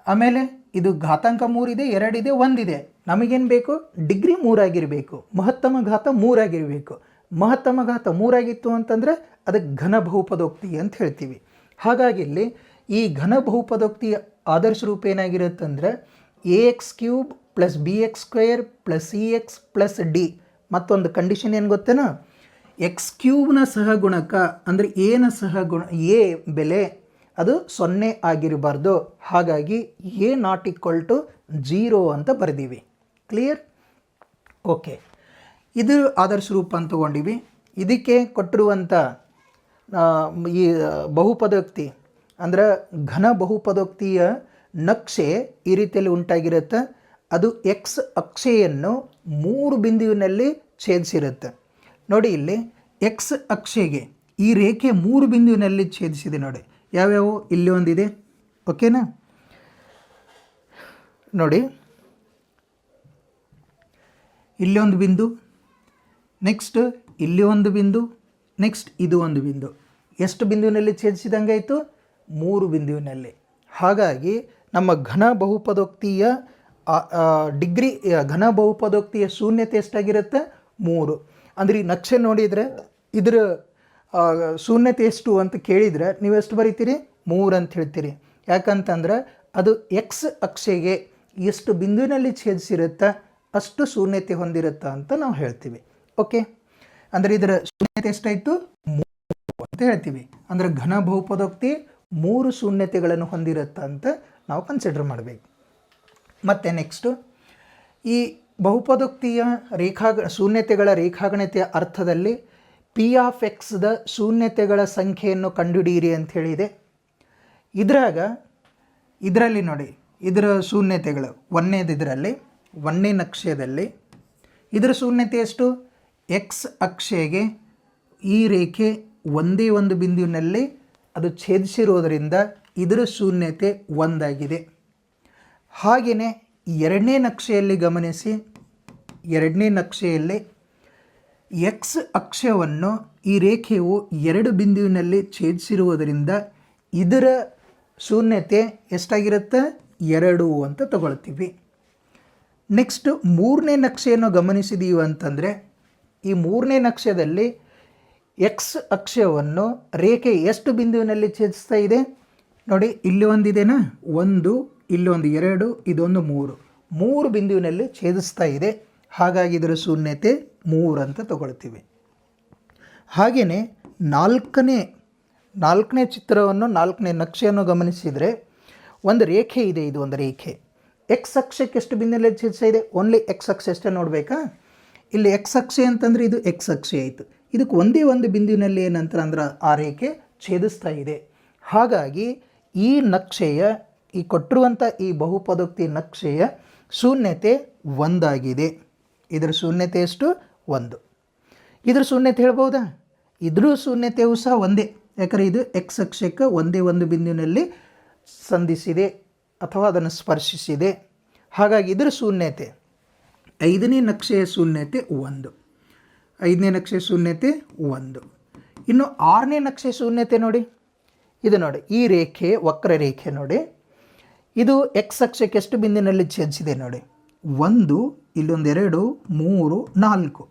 ಆಮೇಲೆ ಇದು ಘಾತಾಂಕ 3 ಇದೆ, 2 ಇದೆ, 1 ಇದೆ. ನಮಗೇನು ಬೇಕು? ಡಿಗ್ರಿ 3 ಆಗಿರಬೇಕು, ಮಹತ್ತಮ ಘಾತ 3 ಆಗಿರಬೇಕು. ಮಹತ್ತಮ ಘಾತ 3 ಆಗಿತ್ತು ಅಂತಂದರೆ ಅದಕ್ಕೆ ಘನ ಬಹುಪದೋಕ್ತಿ ಅಂತ ಹೇಳ್ತೀವಿ. ಹಾಗಾಗಿ ಇಲ್ಲಿ ಈ ಘನ ಬಹುಪದೋಕ್ತಿಯ ಆದರ್ಶ ರೂಪ ಏನಾಗಿರುತ್ತಂದರೆ ax³ + bx² + cx + d. ಮತ್ತೊಂದು ಕಂಡೀಷನ್ ಏನು ಗೊತ್ತೇನೋ, x³ ಸಹಗುಣಕ ಅಂದರೆ ಎನ ಸಹಗುಣ, ಎ ಬೆಲೆ ಅದು 0 ಆಗಿರಬಾರ್ದು. ಹಾಗಾಗಿ a ≠ 0 ಅಂತ ಬರೆದೀವಿ. ಕ್ಲಿಯರ್? ಓಕೆ, ಇದು ಆದರ್ಶ ರೂಪ ಅಂತ ತೊಗೊಂಡಿವಿ. ಇದಕ್ಕೆ ಕೊಟ್ಟಿರುವಂಥ ಈ ಬಹುಪದೋಕ್ತಿ ಅಂದರೆ ಘನ ಬಹುಪದೋಕ್ತಿಯ ನಕ್ಷೆ ಈ ರೀತಿಯಲ್ಲಿ ಉಂಟಾಗಿರುತ್ತೆ. ಅದು ಎಕ್ಸ್ ಅಕ್ಷೆಯನ್ನು 3 ಬಿಂದುವಿನಲ್ಲಿ ಛೇದಿಸಿರುತ್ತೆ. ನೋಡಿ, ಇಲ್ಲಿ ಎಕ್ಸ್ ಅಕ್ಷೆಗೆ ಈ ರೇಖೆ 3 ಬಿಂದುವಿನಲ್ಲಿ ಛೇದಿಸಿದೆ. ನೋಡಿ ಯಾವ್ಯಾವು, ಇಲ್ಲಿ ಒಂದಿದೆ. ಓಕೆನಾ? ನೋಡಿ, ಇಲ್ಲಿ ಒಂದು ಬಿಂದು, ನೆಕ್ಸ್ಟ್ ಇಲ್ಲಿ ಒಂದು ಬಿಂದು, ನೆಕ್ಸ್ಟ್ ಇದು ಒಂದು ಬಿಂದು. ಎಷ್ಟು ಬಿಂದುವಿನಲ್ಲಿ ಛೇದಿಸಿದಂಗೆ ಆಯಿತು? 3 ಬಿಂದುವಿನಲ್ಲಿ. ಹಾಗಾಗಿ ನಮ್ಮ ಘನ ಬಹುಪದೋಕ್ತಿಯ ಡಿಗ್ರಿ, ಘನ ಬಹುಪದೋಕ್ತಿಯ ಶೂನ್ಯತೆ ಎಷ್ಟಾಗಿರುತ್ತೆ? 3. ಅಂದರೆ ಈ ನಕ್ಷೆ ನೋಡಿದರೆ ಇದರ ಶೂನ್ಯತೆ ಎಷ್ಟು ಅಂತ ಕೇಳಿದರೆ ನೀವು ಎಷ್ಟು ಬರೀತೀರಿ? 3 ಅಂತ ಹೇಳ್ತೀರಿ. ಯಾಕಂತಂದ್ರೆ ಅದು ಎಕ್ಸ್ ಅಕ್ಷೆಗೆ ಎಷ್ಟು ಬಿಂದುವಿನಲ್ಲಿ ಛೇದಿಸಿರುತ್ತಾ ಅಷ್ಟು ಶೂನ್ಯತೆ ಹೊಂದಿರುತ್ತಾ ಅಂತ ನಾವು ಹೇಳ್ತೀವಿ. ಓಕೆ, ಅಂದರೆ ಇದರ ಶೂನ್ಯತೆ ಎಷ್ಟಾಯಿತು? 3 ಅಂತ ಹೇಳ್ತೀವಿ. ಅಂದರೆ ಘನ ಬಹುಪದೋಕ್ತಿ 3 ಶೂನ್ಯತೆಗಳನ್ನು ಹೊಂದಿರುತ್ತಾ ಅಂತ ನಾವು ಕನ್ಸಿಡರ್ ಮಾಡಬೇಕು. ಮತ್ತು ನೆಕ್ಸ್ಟು, ಈ ಬಹುಪದೋಕ್ತಿಯ ಶೂನ್ಯತೆಗಳ ರೇಖಾಗಣಿತೆಯ ಅರ್ಥದಲ್ಲಿ p(x)ದ ಶೂನ್ಯತೆಗಳ ಸಂಖ್ಯೆಯನ್ನು ಕಂಡುಹಿಡಿಯಿರಿ ಅಂತ ಹೇಳಿದೆ. ಇದರಲ್ಲಿ ನೋಡಿ, ಇದರ ಶೂನ್ಯತೆಗಳು 1ನೇದು, ಇದರಲ್ಲಿ 1ನೇ ನಕ್ಷೆಯಲ್ಲಿ ಇದರ ಶೂನ್ಯತೆ ಎಷ್ಟು? ಎಕ್ಸ್ ಅಕ್ಷೆಗೆ ಈ ರೇಖೆ ಒಂದೇ ಒಂದು ಬಿಂದುವಿನಲ್ಲಿ ಅದು ಛೇದಿಸಿರೋದರಿಂದ ಇದರ ಶೂನ್ಯತೆ 1 ಆಗಿದೆ. ಹಾಗೆಯೇ 2ನೇ ನಕ್ಷೆಯಲ್ಲಿ ಗಮನಿಸಿ, 2ನೇ ನಕ್ಷೆಯಲ್ಲಿ ಎಕ್ಸ್ ಅಕ್ಷವನ್ನು ಈ ರೇಖೆಯು 2 ಬಿಂದುವಿನಲ್ಲಿ ಛೇದಿಸಿರುವುದರಿಂದ ಇದರ ಶೂನ್ಯತೆ ಎಷ್ಟಾಗಿರುತ್ತೆ? 2 ಅಂತ ತಗೊಳ್ತೀವಿ. ನೆಕ್ಸ್ಟ್ 3ನೇ ನಕ್ಷೆಯನ್ನು ಗಮನಿಸಿದೀವಿ ಅಂತಂದರೆ ಈ 3ನೇ ನಕ್ಷೆಯಲ್ಲಿ ಎಕ್ಸ್ ಅಕ್ಷವನ್ನು ರೇಖೆ ಎಷ್ಟು ಬಿಂದುವಿನಲ್ಲಿ ಛೇದಿಸ್ತಾ ಇದೆ? ನೋಡಿ, ಇಲ್ಲಿ ಒಂದಿದೆನಾ, 1, ಇಲ್ಲೊಂದು 2, ಇದೊಂದು 3 ಬಿಂದುವಿನಲ್ಲಿ ಛೇದಿಸ್ತಾ ಇದೆ. ಹಾಗಾಗಿ ಇದರ ಶೂನ್ಯತೆ 3 ಅಂತ ತಗೊಳ್ತೀವಿ. ಹಾಗೆಯೇ 4ನೇ ಚಿತ್ರವನ್ನು, 4ನೇ ನಕ್ಷೆಯನ್ನು ಗಮನಿಸಿದರೆ ಒಂದು ರೇಖೆ ಇದೆ. ಇದು ಒಂದು ರೇಖೆ ಎಕ್ಸ್ ಅಕ್ಷಕ್ಕೆ ಎಷ್ಟು ಬಿಂದುವಿನಲ್ಲಿ ಛೇದಿಸ್ತಾ ಇದೆ? ಓನ್ಲಿ ಎಕ್ಸ್ ಅಕ್ಷ ಅಷ್ಟೇ ನೋಡಬೇಕಾ? ಇಲ್ಲಿ ಎಕ್ಸ್ ಅಕ್ಷೆ ಅಂತಂದರೆ ಇದು ಎಕ್ಸ್ ಅಕ್ಷೆ ಆಯಿತು. ಇದಕ್ಕೆ ಒಂದೇ ಒಂದು ಬಿಂದುವಿನಲ್ಲಿ ಏನಂತಾರೆ ಅಂದ್ರೆ ಆ ರೇಖೆ ಛೇದಿಸ್ತಾ ಇದೆ. ಹಾಗಾಗಿ ಈ ನಕ್ಷೆಯ ಈ ಕೊಟ್ಟಿರುವಂಥ ಈ ಬಹುಪದೋಕ್ತಿ ನಕ್ಷೆಯ ಶೂನ್ಯತೆ ಒಂದಾಗಿದೆ. ಇದರ ಶೂನ್ಯತೆ ಎಷ್ಟು? 1. ಇದ್ರ ಶೂನ್ಯತೆ ಹೇಳ್ಬೋದಾ? ಇದ್ರೂ ಶೂನ್ಯತೆಯೂ ಸಹ ಒಂದೇ, ಯಾಕಂದರೆ ಇದು ಎಕ್ಸ್ ಅಕ್ಷಕ್ಕೆ ಒಂದೇ ಒಂದು ಬಿಂದುವಿನಲ್ಲಿ ಸಂಧಿಸಿದೆ ಅಥವಾ ಅದನ್ನು ಸ್ಪರ್ಶಿಸಿದೆ. ಹಾಗಾಗಿ ಇದರ ಶೂನ್ಯತೆ 5ನೇ ನಕ್ಷೆಯ ಶೂನ್ಯತೆ 1. 5ನೇ ನಕ್ಷೆಯ ಶೂನ್ಯತೆ 1. ಇನ್ನು 6ನೇ ನಕ್ಷೆಯ ಶೂನ್ಯತೆ ನೋಡಿ, ಇದು ನೋಡಿ, ಈ ರೇಖೆ ವಕ್ರರೇಖೆ ನೋಡಿ, ಇದು ಎಕ್ಸ್ ಅಕ್ಷಕ್ಕೆ ಎಷ್ಟು ಬಿಂದಿನಲ್ಲಿ ಛೇದಿಸಿದೆ ನೋಡಿ, 1, ಇಲ್ಲೊಂದು 2, 3, 4.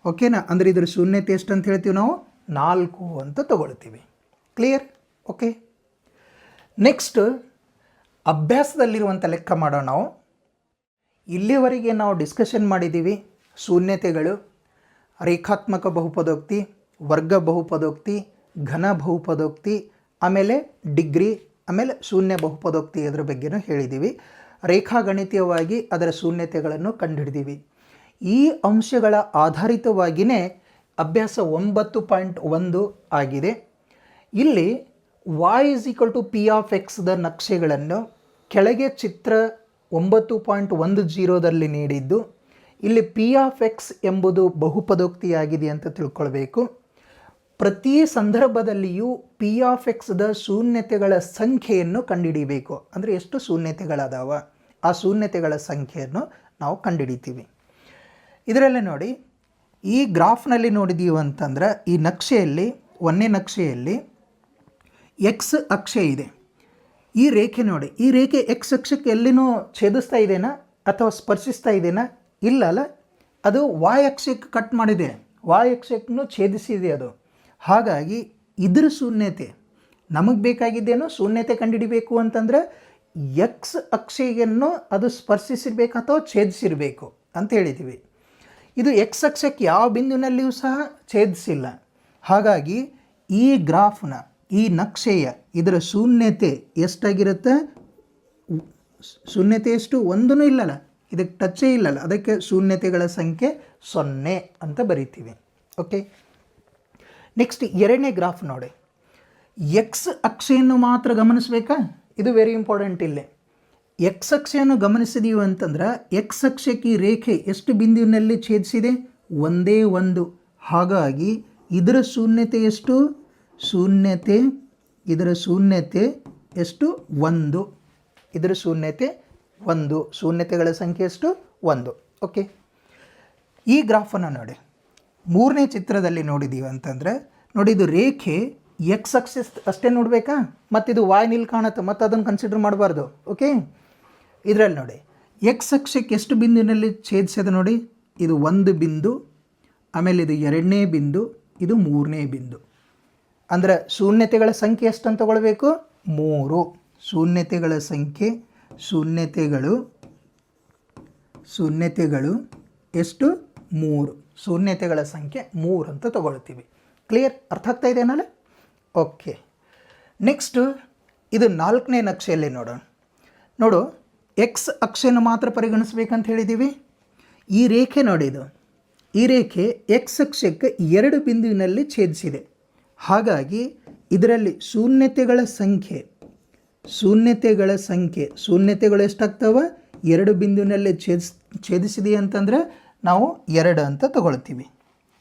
ಓಕೆನಾ? ಅಂದರೆ ಇದರ ಶೂನ್ಯತೆ ಎಷ್ಟು ಅಂತ ಹೇಳ್ತೀವಿ ನಾವು? 4 ಅಂತ ತಗೊಳ್ತೀವಿ. ಕ್ಲಿಯರ್? ಓಕೆ. ನೆಕ್ಸ್ಟ್ ಅಭ್ಯಾಸದಲ್ಲಿರುವಂಥ ಲೆಕ್ಕ ಮಾಡೋಣ ನಾವು. ಇಲ್ಲಿವರೆಗೆ ನಾವು ಡಿಸ್ಕಷನ್ ಮಾಡಿದ್ದೀವಿ ಶೂನ್ಯತೆಗಳು, ರೇಖಾತ್ಮಕ ಬಹುಪದೋಕ್ತಿ, ವರ್ಗ ಬಹುಪದೋಕ್ತಿ, ಘನ ಬಹುಪದೋಕ್ತಿ, ಆಮೇಲೆ ಡಿಗ್ರಿ, ಆಮೇಲೆ ಶೂನ್ಯ ಬಹುಪದೋಕ್ತಿ ಅದರ ಬಗ್ಗೆನೂ ಹೇಳಿದ್ದೀವಿ. ರೇಖಾಗಣಿತೀಯವಾಗಿ ಅದರ ಶೂನ್ಯತೆಗಳನ್ನು ಕಂಡುಹಿಡಿದೀವಿ. ಈ ಅಂಶಗಳ ಆಧಾರಿತವಾಗಿಯೇ ಅಭ್ಯಾಸ 9.1 ಆಗಿದೆ. ಇಲ್ಲಿ y=p(x) ನಕ್ಷೆಗಳನ್ನು ಕೆಳಗೆ ಚಿತ್ರ 9.10ದಲ್ಲಿ ನೀಡಿದ್ದು, ಇಲ್ಲಿ p(x) ಎಂಬುದು ಬಹುಪದೋಕ್ತಿಯಾಗಿದೆ ಅಂತ ತಿಳ್ಕೊಳ್ಬೇಕು. ಪ್ರತಿ ಸಂದರ್ಭದಲ್ಲಿಯೂ p(x)ದ ಶೂನ್ಯತೆಗಳ ಸಂಖ್ಯೆಯನ್ನು ಕಂಡುಹಿಡಿಯಬೇಕು. ಅಂದರೆ ಎಷ್ಟು ಶೂನ್ಯತೆಗಳದಾವ ಆ ಶೂನ್ಯತೆಗಳ ಸಂಖ್ಯೆಯನ್ನು ನಾವು ಕಂಡುಹಿಡಿತೀವಿ. ಇದರಲ್ಲಿ ನೋಡಿ, ಈ ಗ್ರಾಫ್ನಲ್ಲಿ ನೋಡಿದೀವಿ ಅಂತಂದ್ರೆ ಈ ನಕ್ಷೆಯಲ್ಲಿ, 1ನೇ ನಕ್ಷೆಯಲ್ಲಿ ಎಕ್ಸ್ ಅಕ್ಷೆ ಇದೆ. ಈ ರೇಖೆ ನೋಡಿ, ಈ ರೇಖೆ ಎಕ್ಸ್ ಅಕ್ಷಕ್ಕೆ ಎಲ್ಲಿನೂ ಛೇದಿಸ್ತಾ ಇದೆನಾ ಅಥವಾ ಸ್ಪರ್ಶಿಸ್ತಾ ಇದೆನಾ? ಇಲ್ಲ ಅಲ್ಲ, ಅದು ವಾಯ್ ಅಕ್ಷಕ್ಕೆ ಕಟ್ ಮಾಡಿದೆ, ವಾಯ್ ಅಕ್ಷಕ್ಕೂ ಛೇದಿಸಿದೆ ಅದು. ಹಾಗಾಗಿ ಇದ್ರ ಶೂನ್ಯತೆ ನಮಗೆ ಬೇಕಾಗಿದ್ದೇನೋ ಶೂನ್ಯತೆ ಕಂಡುಹಿಡಿಬೇಕು ಅಂತಂದ್ರೆ ಎಕ್ಸ್ ಅಕ್ಷೆಯನ್ನು ಅದು ಸ್ಪರ್ಶಿಸಿರ್ಬೇಕು ಅಥವಾ ಛೇದಿಸಿರಬೇಕು ಅಂತ ಹೇಳಿದ್ದೀವಿ. ಇದು ಎಕ್ಸ್ ಅಕ್ಷಕ್ಕೆ ಯಾವ ಬಿಂದುವಿನಲ್ಲಿಯೂ ಸಹ ಛೇದಿಸಿಲ್ಲ. ಹಾಗಾಗಿ ಈ ಗ್ರಾಫ್ನ, ಈ ನಕ್ಷೆಯ ಇದರ ಶೂನ್ಯತೆ ಎಷ್ಟಾಗಿರುತ್ತೆ? ಶೂನ್ಯತೆ ಎಷ್ಟು? 1 ಇಲ್ಲಲ್ಲ, ಇದಕ್ಕೆ ಟಚ್ಚೇ ಇಲ್ಲಲ್ಲ, ಅದಕ್ಕೆ ಶೂನ್ಯತೆಗಳ ಸಂಖ್ಯೆ 0 ಅಂತ ಬರಿತೀವಿ. ಓಕೆ. ನೆಕ್ಸ್ಟ್ 2ನೇ ಗ್ರಾಫ್ ನೋಡಿ, ಎಕ್ಸ್ ಅಕ್ಷೆಯನ್ನು ಮಾತ್ರ ಗಮನಿಸಬೇಕಾ? ಇದು ವೆರಿ ಇಂಪಾರ್ಟೆಂಟ್. ಇಲ್ಲೇ ಎಕ್ಸ್ ಅಕ್ಷೆಯನ್ನು ಗಮನಿಸಿದೀವಿ ಅಂತಂದ್ರೆ ಎಕ್ಸ್ ಅಕ್ಷಕ್ಕೆ ಈ ರೇಖೆ ಎಷ್ಟು ಬಿಂದುವಿನಲ್ಲಿ ಛೇದಿಸಿದೆ? 1. ಹಾಗಾಗಿ ಇದರ ಶೂನ್ಯತೆ ಎಷ್ಟು? ಇದರ ಶೂನ್ಯತೆ ಎಷ್ಟು? 1. ಇದರ ಶೂನ್ಯತೆ 1. ಶೂನ್ಯತೆಗಳ ಸಂಖ್ಯೆ ಎಷ್ಟು? 1. ಓಕೆ. ಈ ಗ್ರಾಫನ್ನು ನೋಡಿ, 3ನೇ ಚಿತ್ರದಲ್ಲಿ ನೋಡಿದ್ದೀವಿ ಅಂತಂದರೆ ನೋಡಿ, ಇದು ರೇಖೆ ಎಕ್ಸ್ ಅಕ್ಷೆ ಅಷ್ಟೇ ನೋಡಬೇಕಾ? ಮತ್ತು ಇದು ವಾಯ್ ನಿಲ್ ಕಾಣುತ್ತೆ, ಮತ್ತು ಅದನ್ನು ಕನ್ಸಿಡರ್ ಮಾಡಬಾರ್ದು. ಓಕೆ. ಇದರಲ್ಲಿ ನೋಡಿ, ಎಕ್ಸ್ ಅಕ್ಷಕ್ಕೆ ಎಷ್ಟು ಬಿಂದುವಿನಲ್ಲಿ ಛೇದಿಸಿದೆ ನೋಡಿ, ಇದು 1 ಬಿಂದು, ಆಮೇಲೆ ಇದು 2ನೇ ಬಿಂದು, ಇದು 3ನೇ ಬಿಂದು. ಅಂದರೆ ಶೂನ್ಯತೆಗಳ ಸಂಖ್ಯೆ ಎಷ್ಟು ಅಂತ ತಗೊಳ್ಬೇಕು? 3. ಶೂನ್ಯತೆಗಳ ಸಂಖ್ಯೆ, ಶೂನ್ಯತೆಗಳು ಎಷ್ಟು? 3. ಶೂನ್ಯತೆಗಳ ಸಂಖ್ಯೆ 3 ಅಂತ ತಗೊಳ್ತೀವಿ. ಕ್ಲಿಯರ್? ಅರ್ಥ ಆಗ್ತಾ ಇದೆ ಏನಲ್ಲ? ಓಕೆ. ನೆಕ್ಸ್ಟು ಇದು 4ನೇ ನಕ್ಷೆಯಲ್ಲಿ ನೋಡು, ಎಕ್ಸ್ ಅಕ್ಷೆಯನ್ನು ಮಾತ್ರ ಪರಿಗಣಿಸ್ಬೇಕಂತ ಹೇಳಿದ್ದೀವಿ. ಈ ರೇಖೆ ನೋಡಿ, ಈ ರೇಖೆ ಎಕ್ಸ್ ಅಕ್ಷಕ್ಕೆ 2 ಬಿಂದುವಿನಲ್ಲಿ ಛೇದಿಸಿದೆ. ಹಾಗಾಗಿ ಇದರಲ್ಲಿ ಶೂನ್ಯತೆಗಳ ಶೂನ್ಯತೆಗಳು ಎಷ್ಟಾಗ್ತವೆ? 2 ಬಿಂದುವಿನಲ್ಲಿ ಛೇದಿಸಿದೆ ಅಂತಂದರೆ ನಾವು 2 ಅಂತ ತಗೊಳ್ತೀವಿ.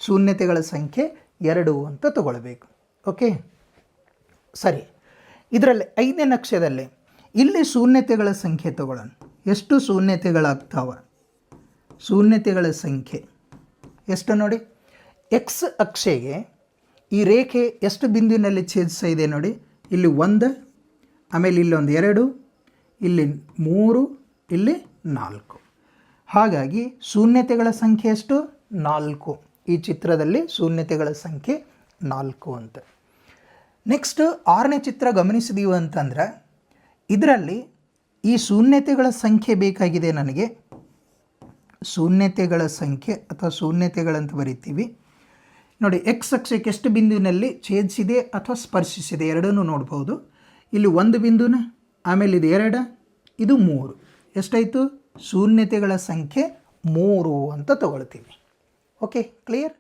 ಶೂನ್ಯತೆಗಳ ಸಂಖ್ಯೆ 2 ಅಂತ ತಗೊಳ್ಬೇಕು. ಓಕೆ, ಸರಿ. ಇದರಲ್ಲಿ 5ನೇ ನಕ್ಷೆಯಲ್ಲಿ ಇಲ್ಲಿ ಶೂನ್ಯತೆಗಳ ಸಂಖ್ಯೆ ತಗೊಳ್ಳೋಣ. ಎಷ್ಟು ಶೂನ್ಯತೆಗಳಾಗ್ತಾವ? ಶೂನ್ಯತೆಗಳ ಸಂಖ್ಯೆ ಎಷ್ಟು ನೋಡಿ, ಎಕ್ಸ್ ಅಕ್ಷೆಗೆ ಈ ರೇಖೆ ಎಷ್ಟು ಬಿಂದುವಿನಲ್ಲಿ ಛೇದಿಸ್ತಾ ಇದೆ ನೋಡಿ, ಇಲ್ಲಿ 1, ಆಮೇಲೆ ಇಲ್ಲೊಂದು 2, ಇಲ್ಲಿ 3, ಇಲ್ಲಿ 4. ಹಾಗಾಗಿ ಶೂನ್ಯತೆಗಳ ಸಂಖ್ಯೆ ಎಷ್ಟು? 4. ಈ ಚಿತ್ರದಲ್ಲಿ ಶೂನ್ಯತೆಗಳ ಸಂಖ್ಯೆ 4 ಅಂತ. ನೆಕ್ಸ್ಟ್ 6ನೇ ಚಿತ್ರ ಗಮನಿಸಿದೀವಿ ಅಂತಂದ್ರೆ ಇದರಲ್ಲಿ ಈ ಶೂನ್ಯತೆಗಳ ಸಂಖ್ಯೆ ಬೇಕಾಗಿದೆ ನನಗೆ. ಶೂನ್ಯತೆಗಳ ಸಂಖ್ಯೆ ಅಥವಾ ಶೂನ್ಯತೆಗಳಂತ ಬರಿತೀವಿ ನೋಡಿ. ಎಕ್ಸ್ ಅಕ್ಷಕ್ಕೆ ಎಷ್ಟು ಬಿಂದುವಿನಲ್ಲಿ ಛೇದಿಸಿದೆ ಅಥವಾ ಸ್ಪರ್ಶಿಸಿದೆ ಎರಡನ್ನೂ ನೋಡ್ಬೋದು. ಇಲ್ಲಿ 1 ಬಿಂದುನ, ಆಮೇಲೆ ಇದು 2, ಇದು 3. ಎಷ್ಟಾಯಿತು? ಶೂನ್ಯತೆಗಳ ಸಂಖ್ಯೆ 3 ಅಂತ ತಗೊಳ್ತೀವಿ. Okay, clear?